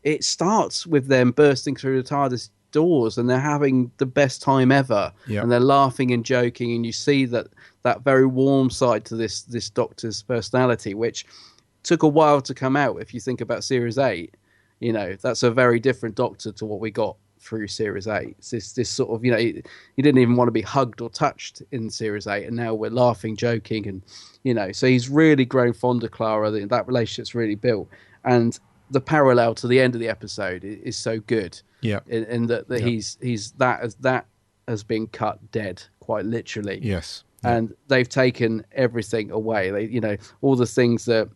it starts with them bursting through the TARDIS doors, and they're having the best time ever, and they're laughing and joking, and you see that very warm side to this Doctor's personality, which took a while to come out. If you think about Series 8, that's a very different Doctor to what we got through Series 8. It's this sort of, he didn't even want to be hugged or touched in Series 8, and now we're laughing, joking, and so he's really grown fond of Clara. That relationship's really built, and the parallel to the end of the episode is so good. Yeah, in that he's that has been cut dead, quite literally. Yes, and they've taken everything away. They, all the things that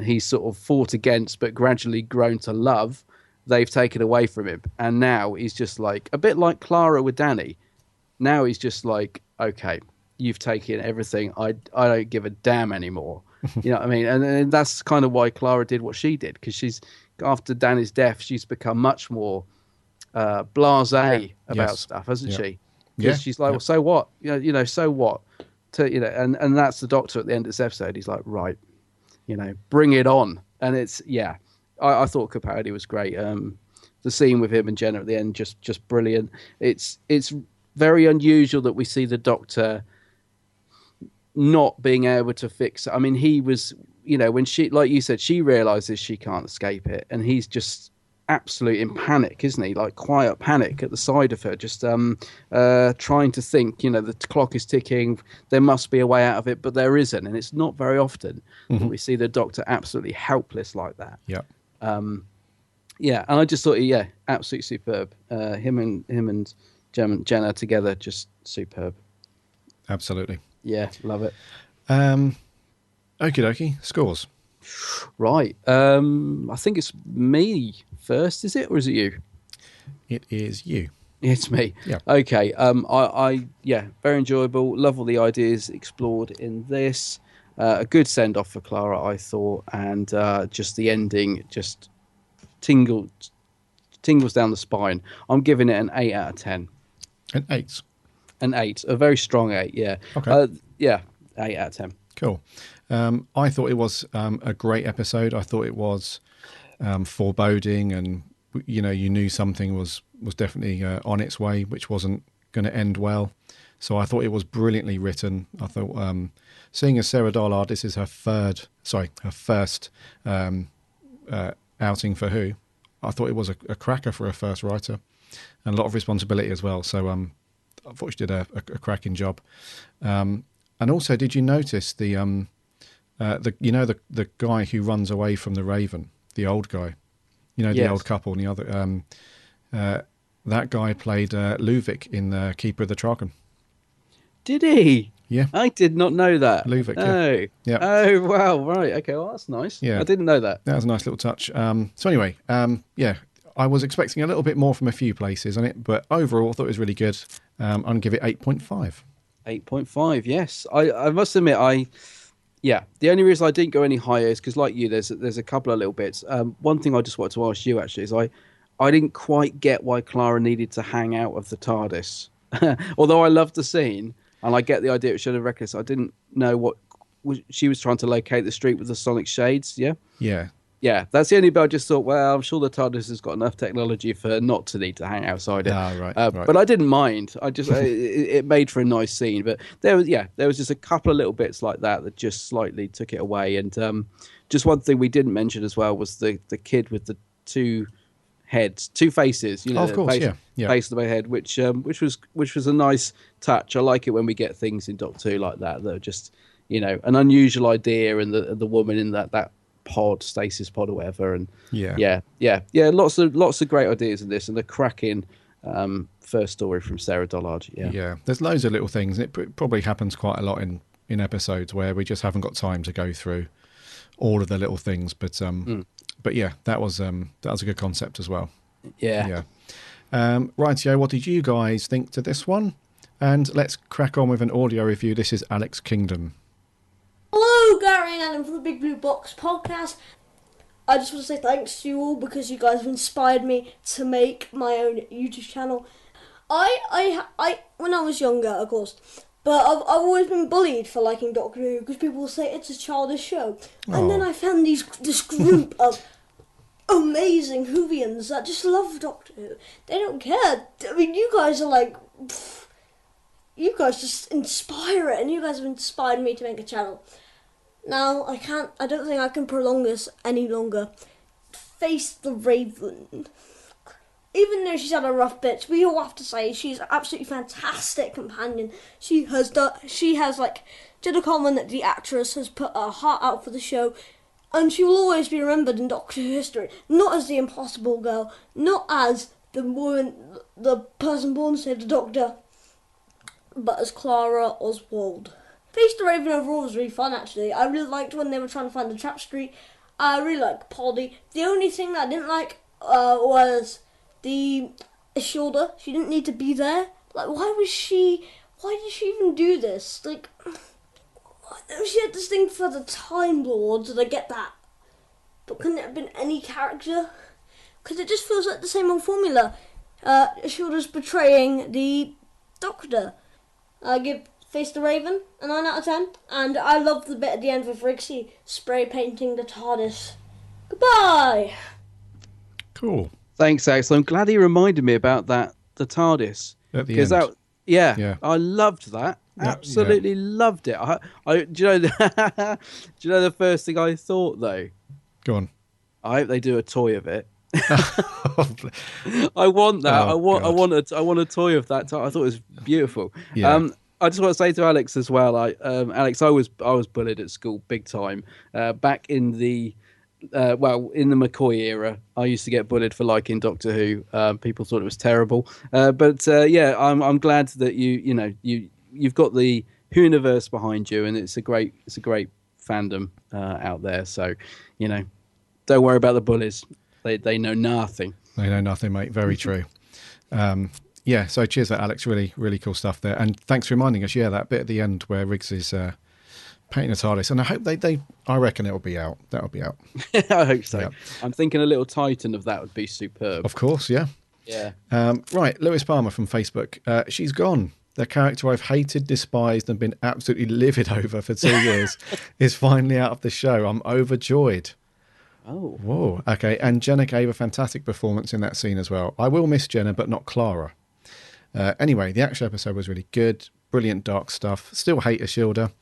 he's sort of fought against but gradually grown to love, they've taken away from him, and now he's just like a bit like Clara with Danny. Now he's just like, okay, you've taken everything. I don't give a damn anymore. You know what I mean? And that's kind of why Clara did what she did, because she's, after Danny's death, she's become much more blasé about stuff, hasn't she? Because she's like, well, so what? So what? And that's the Doctor at the end of this episode. He's like, right, bring it on. And it's I thought Capaldi was great. The scene with him and Jenna at the end, just brilliant. It's very unusual that we see the Doctor not being able to fix it. I mean, he was, when she, like you said, she realizes she can't escape it, and he's just absolute in panic, isn't he? Like quiet panic at the side of her, just trying to think, the clock is ticking, there must be a way out of it, but there isn't. And it's not very often that we see the Doctor absolutely helpless like that. And I just thought, absolutely superb. Him and Jenna together, just superb. Absolutely. Yeah, love it. Okie dokie, scores. Right. I think it's me first, is it? Or is it you? It is you. It's me. Yeah. Okay. I very enjoyable. Love all the ideas explored in this. A good send-off for Clara, I thought. And just the ending just tingles down the spine. I'm giving it an 8 out of 10. An 8. An 8, a very strong 8. Yeah. Okay. Yeah, 8 out of 10. Cool. I thought it was a great episode. I thought it was foreboding, and you knew something was definitely on its way, which wasn't going to end well. So I thought it was brilliantly written. I thought, seeing as Sarah Dollard, this is her first outing for Who. I thought it was a cracker for a first writer, and a lot of responsibility as well. So I thought she did a cracking job. And also, did you notice the guy who runs away from the Raven, the old guy, the Yes. old couple, and the other that guy played Luvic in Keeper of the Traken. Did he? Yeah. I did not know that. Luvic, yeah. Oh. Yeah. Oh, wow. Right. Okay. Well, that's nice. Yeah. I didn't know that. That was a nice little touch. So anyway, I was expecting a little bit more from a few places on it, but overall I thought it was really good. I'm going to give it 8.5. 8.5. Yes. I must admit, the only reason I didn't go any higher is because, like you, there's a couple of little bits. One thing I just wanted to ask you actually is I didn't quite get why Clara needed to hang out of the TARDIS. Although I loved the scene and I get the idea it should have reckless, I didn't know what she was trying to locate the street with the sonic shades. Yeah. Yeah. Yeah, that's the only bit I just thought, well, I'm sure the TARDIS has got enough technology for not to need to hang outside it. Right. But I didn't mind. I just it made for a nice scene. But there was just a couple of little bits like that just slightly took it away. And just one thing we didn't mention as well was the kid with the two faces. Oh, of course, yeah. Face of the head, which was a nice touch. I like it when we get things in Doctor Who like that are just an unusual idea, and the woman in that pod, stasis pod or whatever, and lots of great ideas in this, and the cracking first story from Sarah Dollard. There's loads of little things. It probably happens quite a lot in episodes where we just haven't got time to go through all of the little things, but yeah, that was a good concept as well. Rightio, what did you guys think to this one? And let's crack on with an audio review. This is Alex Kingdom. Hello, Gary and Adam from the Big Blue Box podcast. I just want to say thanks to you all because you guys have inspired me to make my own YouTube channel. I when I was younger, of course, but I've always been bullied for liking Doctor Who because people say it's a childish show. And then I found this group of amazing Whovians that just love Doctor Who. They don't care. I mean, you guys are like... You guys just inspire it, and you guys have inspired me to make a channel. Now, I don't think I can prolong this any longer. Face the Raven. Even though she's had a rough bit, we all have to say she's an absolutely fantastic companion. She has like, Jenna Coleman, the actress, has put her heart out for the show, and she will always be remembered in Doctor Who history. Not as the Impossible Girl, not as the person born to save the Doctor, but as Clara Oswald. Face the Raven overall was really fun, actually. I really liked when they were trying to find the trap street. I really liked Polly. The only thing that I didn't like was the Ishilda. She didn't need to be there. Like, why did she even do this? Like, she had this thing for the Time Lords, and I get that. But couldn't it have been any character? Because it just feels like the same old formula. Ishilda's betraying the Doctor. I give Face the Raven a 9 out of 10, and I love the bit at the end with Rixie spray painting the TARDIS. Goodbye! Cool. Thanks, Axel. I'm glad he reminded me about the TARDIS. At the end. Yeah, I loved that. Absolutely loved it. Do you know the first thing I thought though? Go on. I hope they do a toy of it. I want that. I want a toy of that. I thought it was beautiful. Yeah. I just want to say to Alex as well. Alex, I was bullied at school big time. Back in the in the McCoy era, I used to get bullied for liking Doctor Who. People thought it was terrible. But I'm glad that you've got the Who universe behind you, and it's a great fandom out there. So don't worry about the bullies. They know nothing. They know nothing, mate. Very true. So cheers for that, Alex. Really, really cool stuff there. And thanks for reminding us, that bit at the end where Riggs is Painting a TARDIS, and I hope I reckon it'll be out. That'll be out. I hope so. Yeah. I'm thinking a little Titan of that would be superb. Of course, yeah. Yeah. Right, Lewis Palmer from Facebook. She's gone. The character I've hated, despised, and been absolutely livid over for 2 years is finally out of the show. I'm overjoyed. Oh. Whoa. Okay, and Jenna gave a fantastic performance in that scene as well. I will miss Jenna, but not Clara. Anyway, the actual episode was really good. Brilliant dark stuff. Still hate Ashilda,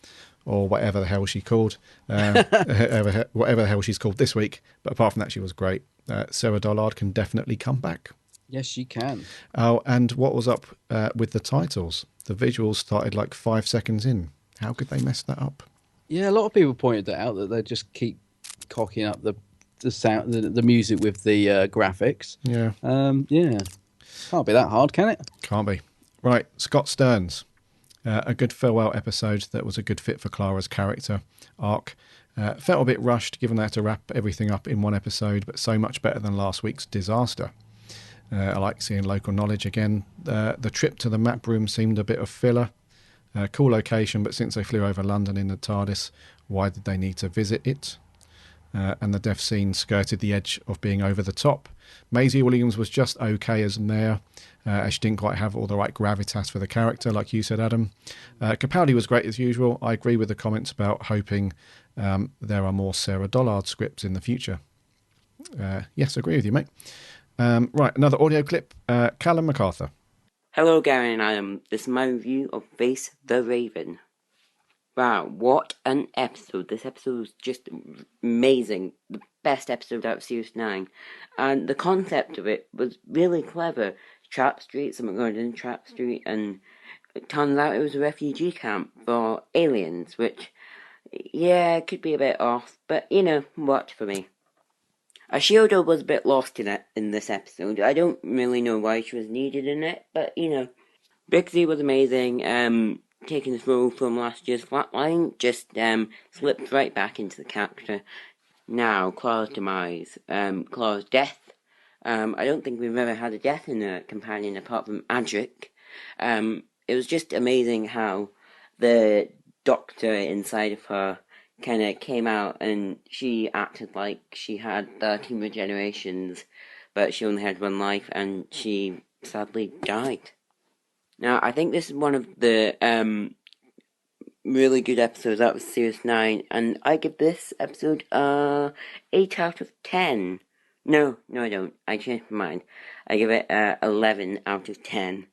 or whatever the hell she called. Whatever the hell she's called this week. But apart from that, she was great. Sarah Dollard can definitely come back. Yes, she can. Oh, and what was up with the titles? The visuals started like 5 seconds in. How could they mess that up? Yeah, a lot of people pointed that out, that they just keep cocking up the sound, the music with the graphics. Yeah. Yeah. Can't be that hard, can it? Can't be. Right, Scott Stearns. A good farewell episode that was a good fit for Clara's character arc. Felt a bit rushed given they had to wrap everything up in one episode, but so much better than last week's disaster. I like seeing local knowledge again. The trip to the map room seemed a bit of filler. Cool location, but since they flew over London in the TARDIS, why did they need to visit it? And the death scene skirted the edge of being over the top. Maisie Williams was just okay as Naya, as she didn't quite have all the right gravitas for the character, like you said, Adam. Capaldi was great as usual. I agree with the comments about hoping there are more Sarah Dollard scripts in the future. Yes, agree with you, mate. Right, another audio clip. Callum MacArthur. Hello, Gary and Adam. This is my review of Face the Raven. Wow, what an episode. This episode was just amazing. The best episode out of Series 9. And the concept of it was really clever. Trap Street, something going in Trap Street, and it turns out it was a refugee camp for aliens, which, yeah, could be a bit off, but, you know, worked for me. Ashilda was a bit lost in this episode. I don't really know why she was needed in it, but, you know. Brixie was amazing. Taking this role from last year's Flatline, just slipped right back into the character. Now, Clara's demise. Clara's death. I don't think we've ever had a death in a companion apart from Adric. It was just amazing how the Doctor inside of her kind of came out and she acted like she had 13 regenerations, but she only had one life and she sadly died. Now, I think this is one of the really good episodes out of Series 9, and I give this episode 8 out of 10. No, I don't. I changed my mind. I give it 11 out of 10.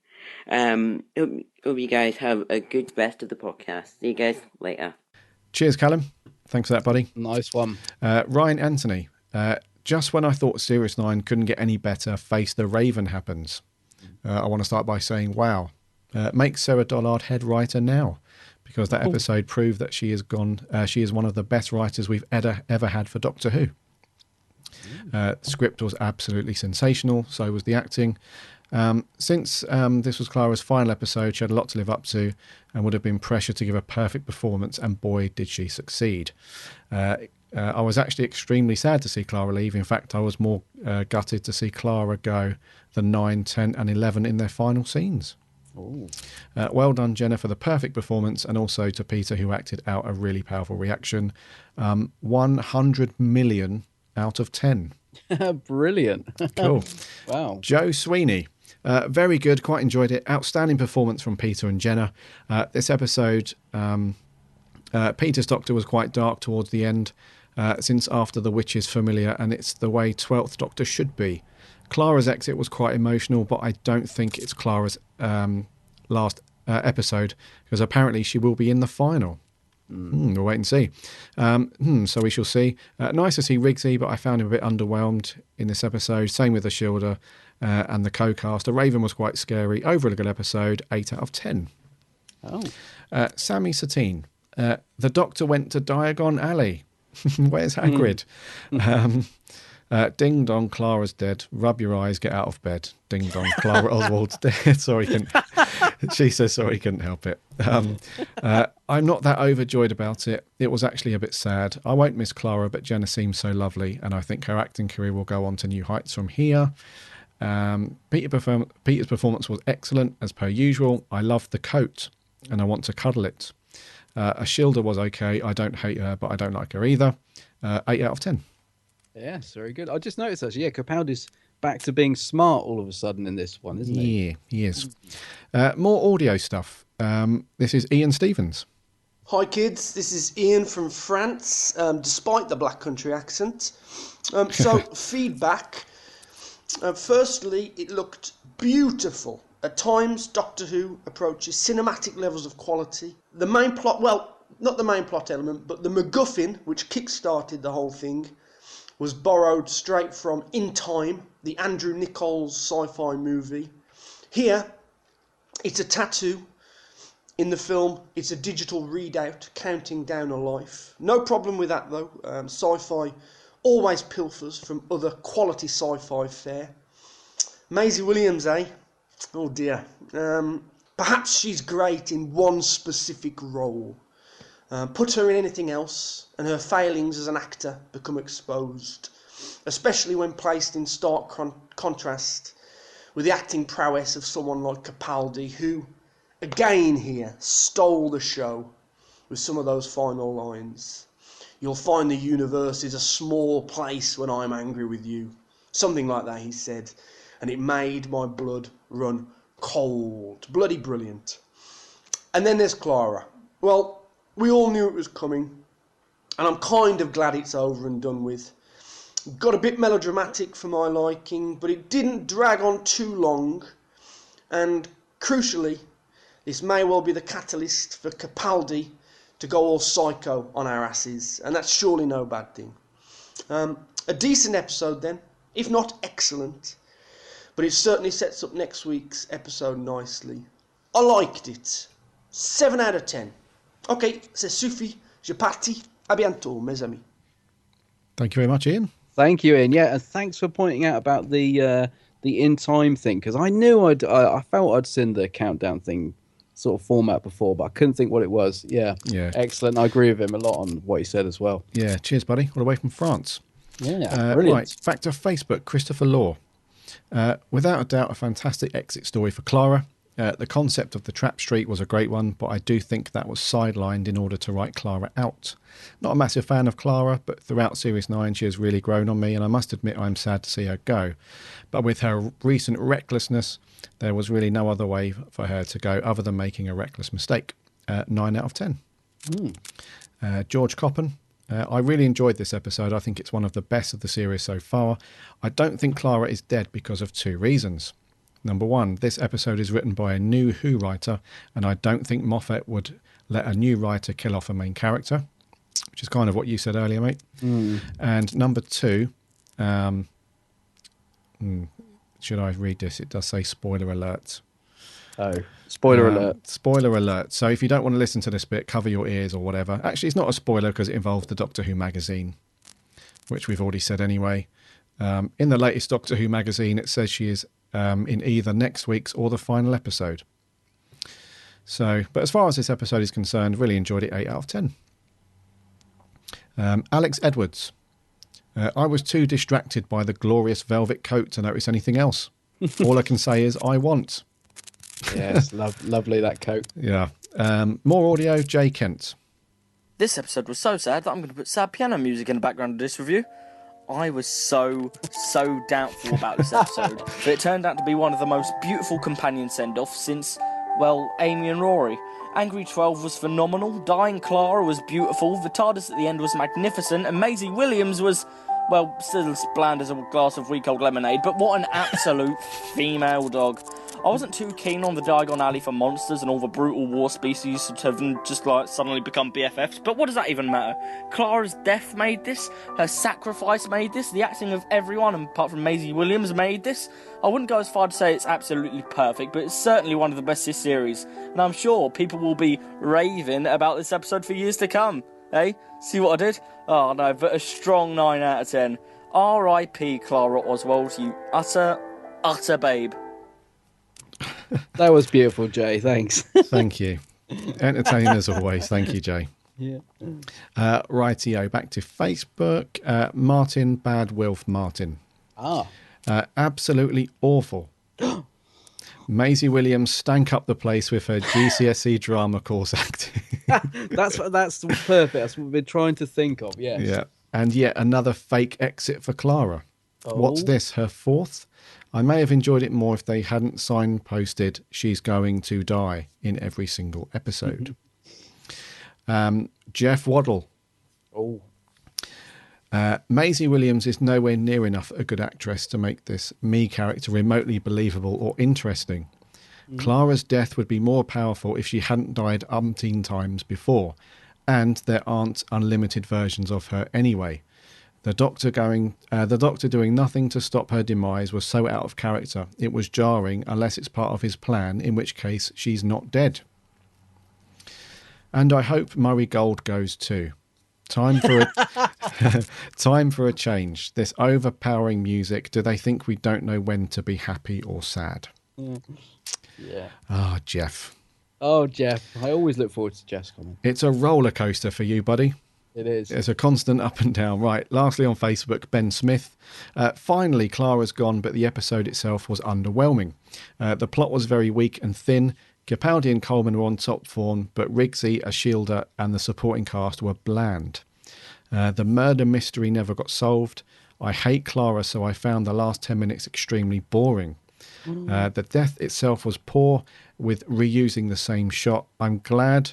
Hope you guys have a good rest of the podcast. See you guys later. Cheers, Callum. Thanks for that, buddy. Nice one. Ryan Anthony. Just when I thought Series 9 couldn't get any better, Face the Raven happens. I want to start by saying, wow. Make Sarah Dollard head writer now, because that episode proved that she is one of the best writers we've ever had for Doctor Who. The script was absolutely sensational, so was the acting. Since this was Clara's final episode, she had a lot to live up to and would have been pressured to give a perfect performance, and boy, did she succeed. I was actually extremely sad to see Clara leave. In fact, I was more gutted to see Clara go than 9, 10 and 11 in their final scenes. Well done, Jenna, for the perfect performance, and also to Peter, who acted out a really powerful reaction. 100 million out of 10. Brilliant. Cool. Wow. Joe Sweeney. Very good, quite enjoyed it. Outstanding performance from Peter and Jenna. This episode, Peter's Doctor was quite dark towards the end, since after the witch is familiar, and it's the way 12th Doctor should be. Clara's exit was quite emotional, but I don't think it's Clara's last episode, because apparently she will be in the final. We'll wait and see. So we shall see. Nice to see Rigsy, but I found him a bit underwhelmed in this episode. Same with Ashilda and the co-cast. The Raven was quite scary. Overall a good episode, 8 out of 10. Sammy Satine. The Doctor went to Diagon Alley. Where's Hagrid? Ding dong, Clara's dead. Rub your eyes, get out of bed. Ding dong, Clara Oswald's dead. Sorry, she says sorry, couldn't help it. I'm not that overjoyed about it. It was actually a bit sad. I won't miss Clara, but Jenna seems so lovely, and I think her acting career will go on to new heights from here. Peter's performance was excellent, as per usual. I loved the coat, and I want to cuddle it. Ashilda was okay. I don't hate her, but I don't like her either. 8 out of 10. Yes, very good. I just noticed actually, Capaldi's back to being smart all of a sudden in this one, isn't he? Yeah, he is. More audio stuff. This is Ian Stevens. Hi kids, this is Ian from France, despite the Black Country accent. So, feedback. Firstly, it looked beautiful. At times, Doctor Who approaches cinematic levels of quality. The main plot, well, not the main plot element, but the MacGuffin, which kick-started the whole thing, was borrowed straight from In Time, the Andrew Nichols sci-fi movie. Here, it's a tattoo. In the film, it's a digital readout counting down a life. No problem with that though. Sci-fi always pilfers from other quality sci-fi fare. Maisie Williams, eh? Oh dear. Perhaps she's great in one specific role. Put her in anything else, and her failings as an actor become exposed, especially when placed in stark contrast with the acting prowess of someone like Capaldi, who, again here, stole the show with some of those final lines. You'll find the universe is a small place when I'm angry with you. Something like that, he said, and it made my blood run cold. Bloody brilliant. And then there's Clara. Well, we all knew it was coming, and I'm kind of glad it's over and done with. Got a bit melodramatic for my liking, but it didn't drag on too long, and crucially, this may well be the catalyst for Capaldi to go all psycho on our asses, and that's surely no bad thing. A decent episode then, if not excellent, but it certainly sets up next week's episode nicely. I liked it. 7 out of 10. Ok, c'est suffit. Je parti. À bientôt, mes amis. Thank you very much, Ian. Thank you, Ian. Yeah, and thanks for pointing out about the In Time thing, because I knew I felt I'd seen the countdown thing sort of format before, but I couldn't think what it was. Yeah. Excellent. I agree with him a lot on what he said as well. Yeah, cheers, buddy. All the way from France. Yeah, brilliant. Right, back to Facebook, Christopher Law. Without a doubt, a fantastic exit story for Clara. The concept of the trap street was a great one, but I do think that was sidelined in order to write Clara out. Not a massive fan of Clara, but throughout Series 9 she has really grown on me, and I must admit I'm sad to see her go. But with her recent recklessness, there was really no other way for her to go other than making a reckless mistake. 9 out of 10. George Coppen. I really enjoyed this episode. I think it's one of the best of the series so far. I don't think Clara is dead because of 2 reasons. Number 1, this episode is written by a new Who writer, and I don't think Moffat would let a new writer kill off a main character, which is kind of what you said earlier, mate. And number 2, should I read this? It does say spoiler alert. Oh, spoiler alert. Spoiler alert. So if you don't want to listen to this bit, cover your ears or whatever. Actually, it's not a spoiler because it involves the Doctor Who magazine, which we've already said anyway. In the latest Doctor Who magazine, it says she is in either next week's or the final episode. So, but as far as this episode is concerned, really enjoyed it. 8 out of 10. Alex Edwards. I was too distracted by the glorious velvet coat to notice anything else. All I can say is I want. Yes, lovely that coat. Yeah. More audio, Jay Kent. This episode was so sad that I'm going to put sad piano music in the background of this review. I was so doubtful about this episode, but it turned out to be one of the most beautiful companion send-offs since, well, Amy and Rory. Angry 12 was phenomenal, Dying Clara was beautiful, the TARDIS at the end was magnificent, and Maisie Williams was, well, still as bland as a glass of weak old lemonade, but what an absolute female dog. I wasn't too keen on the Diagon Alley for monsters and all the brutal war species to have just like suddenly become BFFs, but what does that even matter? Clara's death made this, her sacrifice made this, the acting of everyone apart from Maisie Williams made this. I wouldn't go as far to say it's absolutely perfect, but it's certainly one of the best this series, and I'm sure people will be raving about this episode for years to come. Hey, see what I did? Oh no, but a strong 9 out of 10. R.I.P. Clara Oswald, you utter babe. That was beautiful, Jay. Thanks. Thank you. Entertaining as always. Thank you, Jay. Yeah. Rightio. Back to Facebook. Martin Bad Wilf Martin. Absolutely awful. Maisie Williams stank up the place with her GCSE drama course acting. That's perfect. That's what we've been trying to think of. Yes. Yeah. And yet another fake exit for Clara. What's this, her fourth? I may have enjoyed it more if they hadn't signposted she's going to die in every single episode. Jeff Waddle. Oh. Maisie Williams is nowhere near enough a good actress to make this me character remotely believable or interesting. Clara's death would be more powerful if she hadn't died umpteen times before, and there aren't unlimited versions of her anyway. The doctor doing nothing to stop her demise was so out of character. It was jarring, unless it's part of his plan, in which case she's not dead. And I hope Murray Gold goes too. Time for a change. This overpowering music. Do they think we don't know when to be happy or sad? Yeah. Ah, Jeff. Oh, Jeff. I always look forward to Jeff's comment. It's a roller coaster for you, buddy. It is. It's a constant up and down. Right. Lastly on Facebook, Ben Smith. Finally, Clara's gone, but the episode itself was underwhelming. The plot was very weak and thin. Capaldi and Coleman were on top form, but Riggsy, Ashilda, and the supporting cast were bland. The murder mystery never got solved. I hate Clara, so I found the last 10 minutes extremely boring. The death itself was poor, with reusing the same shot. I'm glad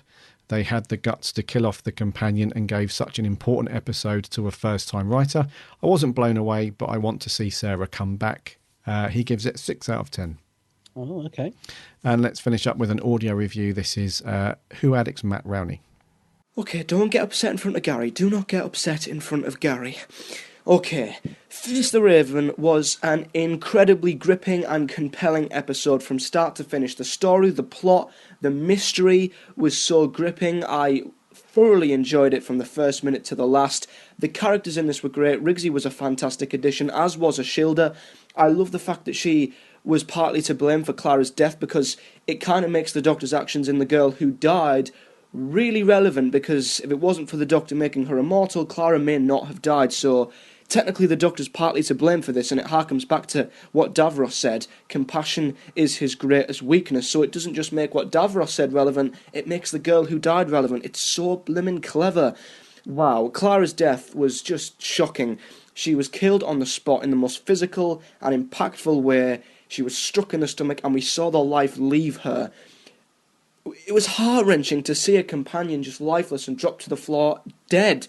they had the guts to kill off the companion and gave such an important episode to a first-time writer. I wasn't blown away, but I want to see Sarah come back. He gives it 6 out of 10. Oh, okay. And let's finish up with an audio review. This is Who Addicts Matt Rowney. Okay, don't get upset in front of Gary. Do not get upset in front of Gary. Okay, Face the Raven was an incredibly gripping and compelling episode from start to finish. The story, the plot, the mystery was so gripping. I thoroughly enjoyed it from the first minute to the last. The characters in this were great. Riggsy was a fantastic addition, as was Ashilda. I love the fact that she was partly to blame for Clara's death, because it kind of makes the Doctor's actions in the girl who died really relevant, because if it wasn't for the Doctor making her immortal, Clara may not have died. So technically the Doctor's partly to blame for this, and it harkens back to what Davros said: compassion is his greatest weakness. So it doesn't just make what Davros said relevant, it makes the girl who died relevant. It's so blimmin' clever. Wow, Clara's death was just shocking. She was killed on the spot in the most physical and impactful way. She was struck in the stomach, and we saw the life leave her. It was heart-wrenching to see a companion just lifeless and drop to the floor, dead.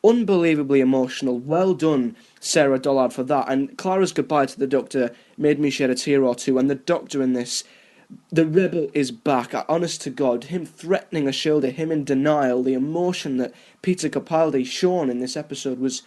Unbelievably emotional. Well done, Sarah Dollard, for that. And Clara's goodbye to the Doctor made me shed a tear or two. And the Doctor in this, the rebel is back. Honest to God, him threatening Ashilda, him in denial, the emotion that Peter Capaldi shown in this episode was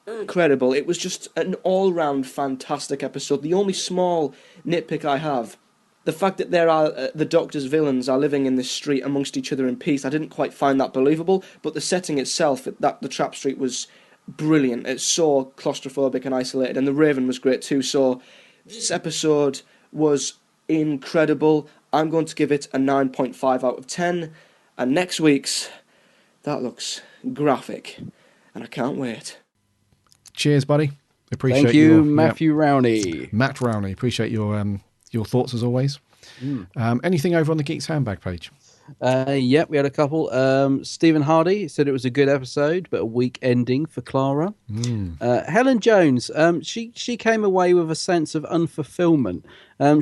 incredible. It was just an all-round fantastic episode. The only small nitpick I have, the fact that the Doctor's villains are living in this street amongst each other in peace, I didn't quite find that believable, but the setting itself, the Trap Street, was brilliant. It's so claustrophobic and isolated, and the Raven was great too. So this episode was incredible. I'm going to give it a 9.5 out of 10, and next week's, that looks graphic, and I can't wait. Cheers, buddy. Appreciate Thank you, Matthew Rowney. Matt Rowney. Appreciate your thoughts as always. Anything over on the Geeks Handbag page? Yep, we had a couple. Stephen Hardy said it was a good episode, but a weak ending for Clara. Helen Jones, she came away with a sense of unfulfillment.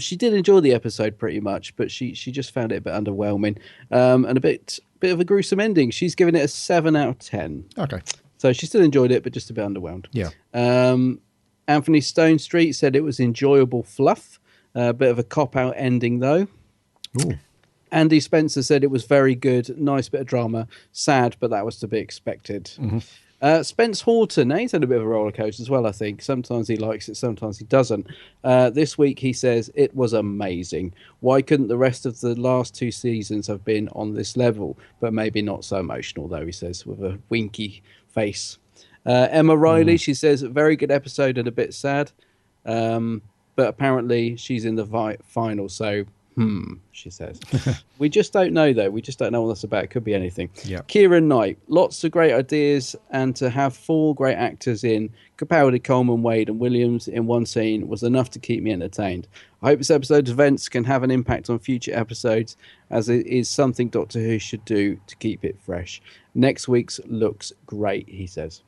She did enjoy the episode pretty much, but she just found it a bit underwhelming, and a bit of a gruesome ending. She's given it a 7 out of 10. Okay. So she still enjoyed it, but just a bit underwhelmed. Yeah. Anthony Stone Street said it was enjoyable fluff. A bit of a cop-out ending, though. Ooh. Andy Spencer said it was very good. Nice bit of drama. Sad, but that was to be expected. Spence Horton, he's had a bit of a roller coaster as well, I think. Sometimes he likes it, sometimes he doesn't. This week he says, it was amazing. Why couldn't the rest of the last 2 seasons have been on this level? But maybe not so emotional, though, he says, with a winky face. Emma Riley, she says, very good episode and a bit sad. But apparently she's in the final, so She says. We just don't know, though. We just don't know what that's about. It could be anything. Yeah. Kieran Knight, lots of great ideas, and to have 4 great actors in Capaldi, Coleman, Wade, and Williams in one scene was enough to keep me entertained. I hope this episode's events can have an impact on future episodes, as it is something Doctor Who should do to keep it fresh. Next week's looks great, he says.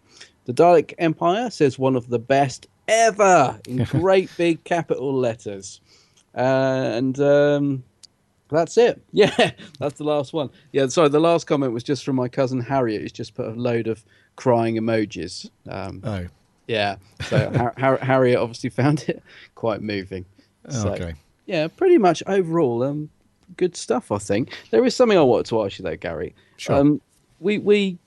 The Dalek Empire says one of the best ever in great big capital letters. And that's it. Yeah, that's the last one. Yeah, sorry, the last comment was just from my cousin Harriet, who's just put a load of crying emojis. Oh. Yeah, so Harriet obviously found it quite moving. So, Okay. yeah, pretty much overall, good stuff, I think. There is something I wanted to ask you, though, Gary. Sure. We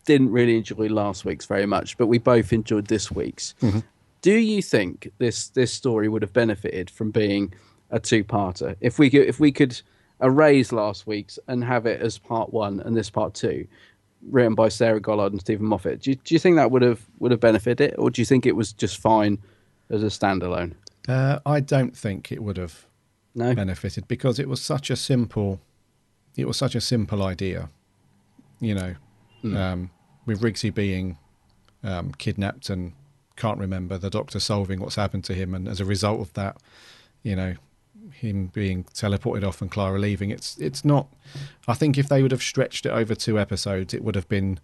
didn't really enjoy last week's very much, but we both enjoyed this week's. Mm-hmm. Do you think this story would have benefited from being a 2-parter? If we could erase last week's and have it as part 1 and this part 2, written by Sarah Gollard and Stephen Moffat, do you think that would have benefited it, or do you think it was just fine as a standalone? I don't think it would have benefited, because it was such a simple idea, you know, with Rigsy being kidnapped and can't remember, the Doctor solving what's happened to him, and as a result of that, you know, him being teleported off and Clara leaving. It's not. I think if they would have stretched it over 2 episodes, it would have been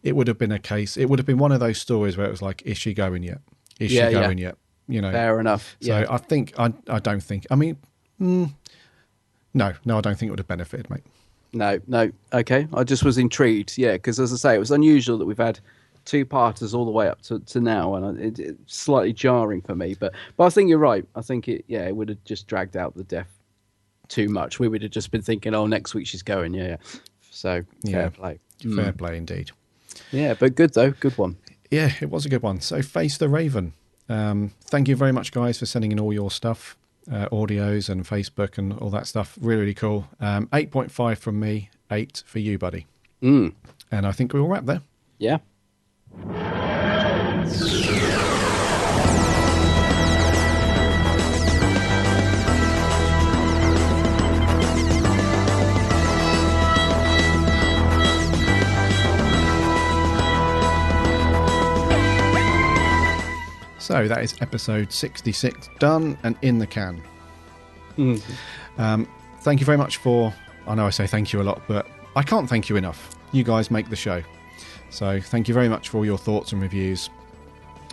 a case. It would have been one of those stories where it was like, is she going yet? Is she going yet? You know, fair enough. So I think I don't think. I mean, no, I don't think it would have benefited, mate. No. Okay, I just was intrigued. Yeah, because as I say, it was unusual that we've had 2-parters all the way up to now, and it's slightly jarring for me. But I think you're right. I think it would have just dragged out the death too much. We would have just been thinking, oh, next week she's going. Yeah. So fair play. Fair play indeed. Yeah, but good though. Good one. Yeah, it was a good one. So Face the Raven. Thank you very much, guys, for sending in all your stuff, audios and Facebook and all that stuff. Really, really cool. 8.5 from me, 8 for you, buddy. And I think we'll wrap there. Yeah. So that is episode 66 done and in the can. Thank you very much for... I know I say thank you a lot, but I can't thank you enough. You guys make the show. So thank you very much for all your thoughts and reviews.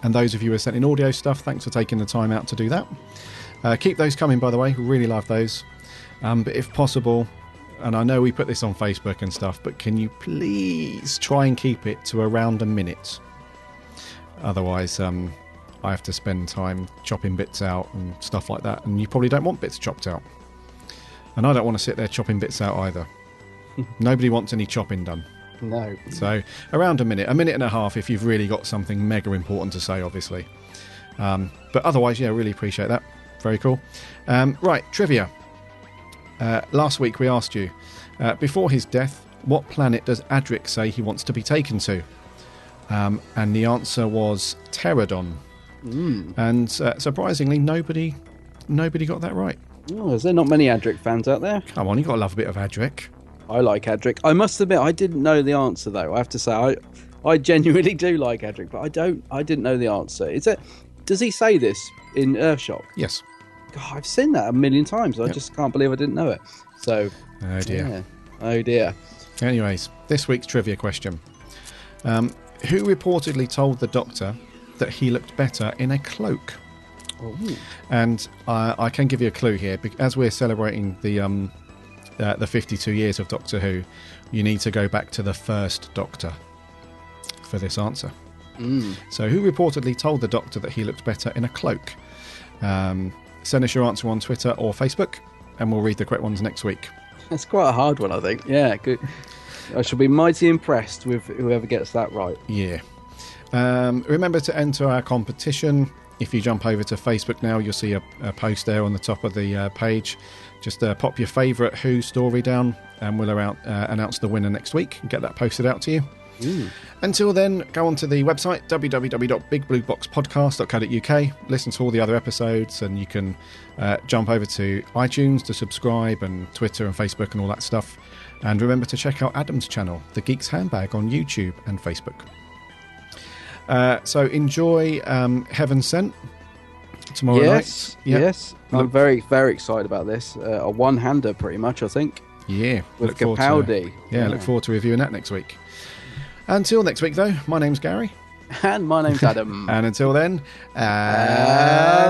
And those of you who are sending audio stuff, thanks for taking the time out to do that. Keep those coming, by the way. We really love those. But if possible, and I know we put this on Facebook and stuff, but can you please try and keep it to around a minute? Otherwise, I have to spend time chopping bits out and stuff like that, and you probably don't want bits chopped out. And I don't want to sit there chopping bits out either. Nobody wants any chopping done. No. So around a minute and a half if you've really got something mega important to say, obviously. But otherwise, yeah, really appreciate that. Very cool. Right, trivia. Last week we asked you, before his death, what planet does Adric say he wants to be taken to? And the answer was Pterodon. And surprisingly, nobody got that right. Oh, is there not many Adric fans out there? Come on, you got to love a bit of Adric. I like Adric. I must admit, I didn't know the answer though. I have to say, I genuinely do like Adric, but I didn't know the answer. Does he say this in Earthshock? Yes. God, I've seen that a million times. I just can't believe I didn't know it. So, oh dear. Yeah. Oh dear. Anyways, this week's trivia question: who reportedly told the Doctor that he looked better in a cloak? Oh. And I can give you a clue here, as we're celebrating the 52 years of Doctor Who, you need to go back to the first Doctor for this answer. So who reportedly told the Doctor that he looked better in a cloak? Send us your answer on Twitter or Facebook, and we'll read the correct ones next week. That's quite a hard one, I think. Yeah, good. I shall be mighty impressed with whoever gets that right. Yeah. Remember to enter our competition. If you jump over to Facebook now, you'll see a post there on the top of the page. Just pop your favourite Who story down, and we'll announce the winner next week and get that posted out to you. Until then, go on to the website www.bigblueboxpodcast.co.uk, listen to all the other episodes, and you can jump over to iTunes to subscribe, and Twitter and Facebook and all that stuff. And remember to check out Adam's channel, The Geek's Handbag, on YouTube and Facebook. So enjoy Heaven Sent tomorrow night. Yes. I'm very, very excited about this. A one-hander, pretty much, I think. Yeah. With Capaldi. Look forward to reviewing that next week. Until next week, though, my name's Gary. And my name's Adam. And until then, Alonzi!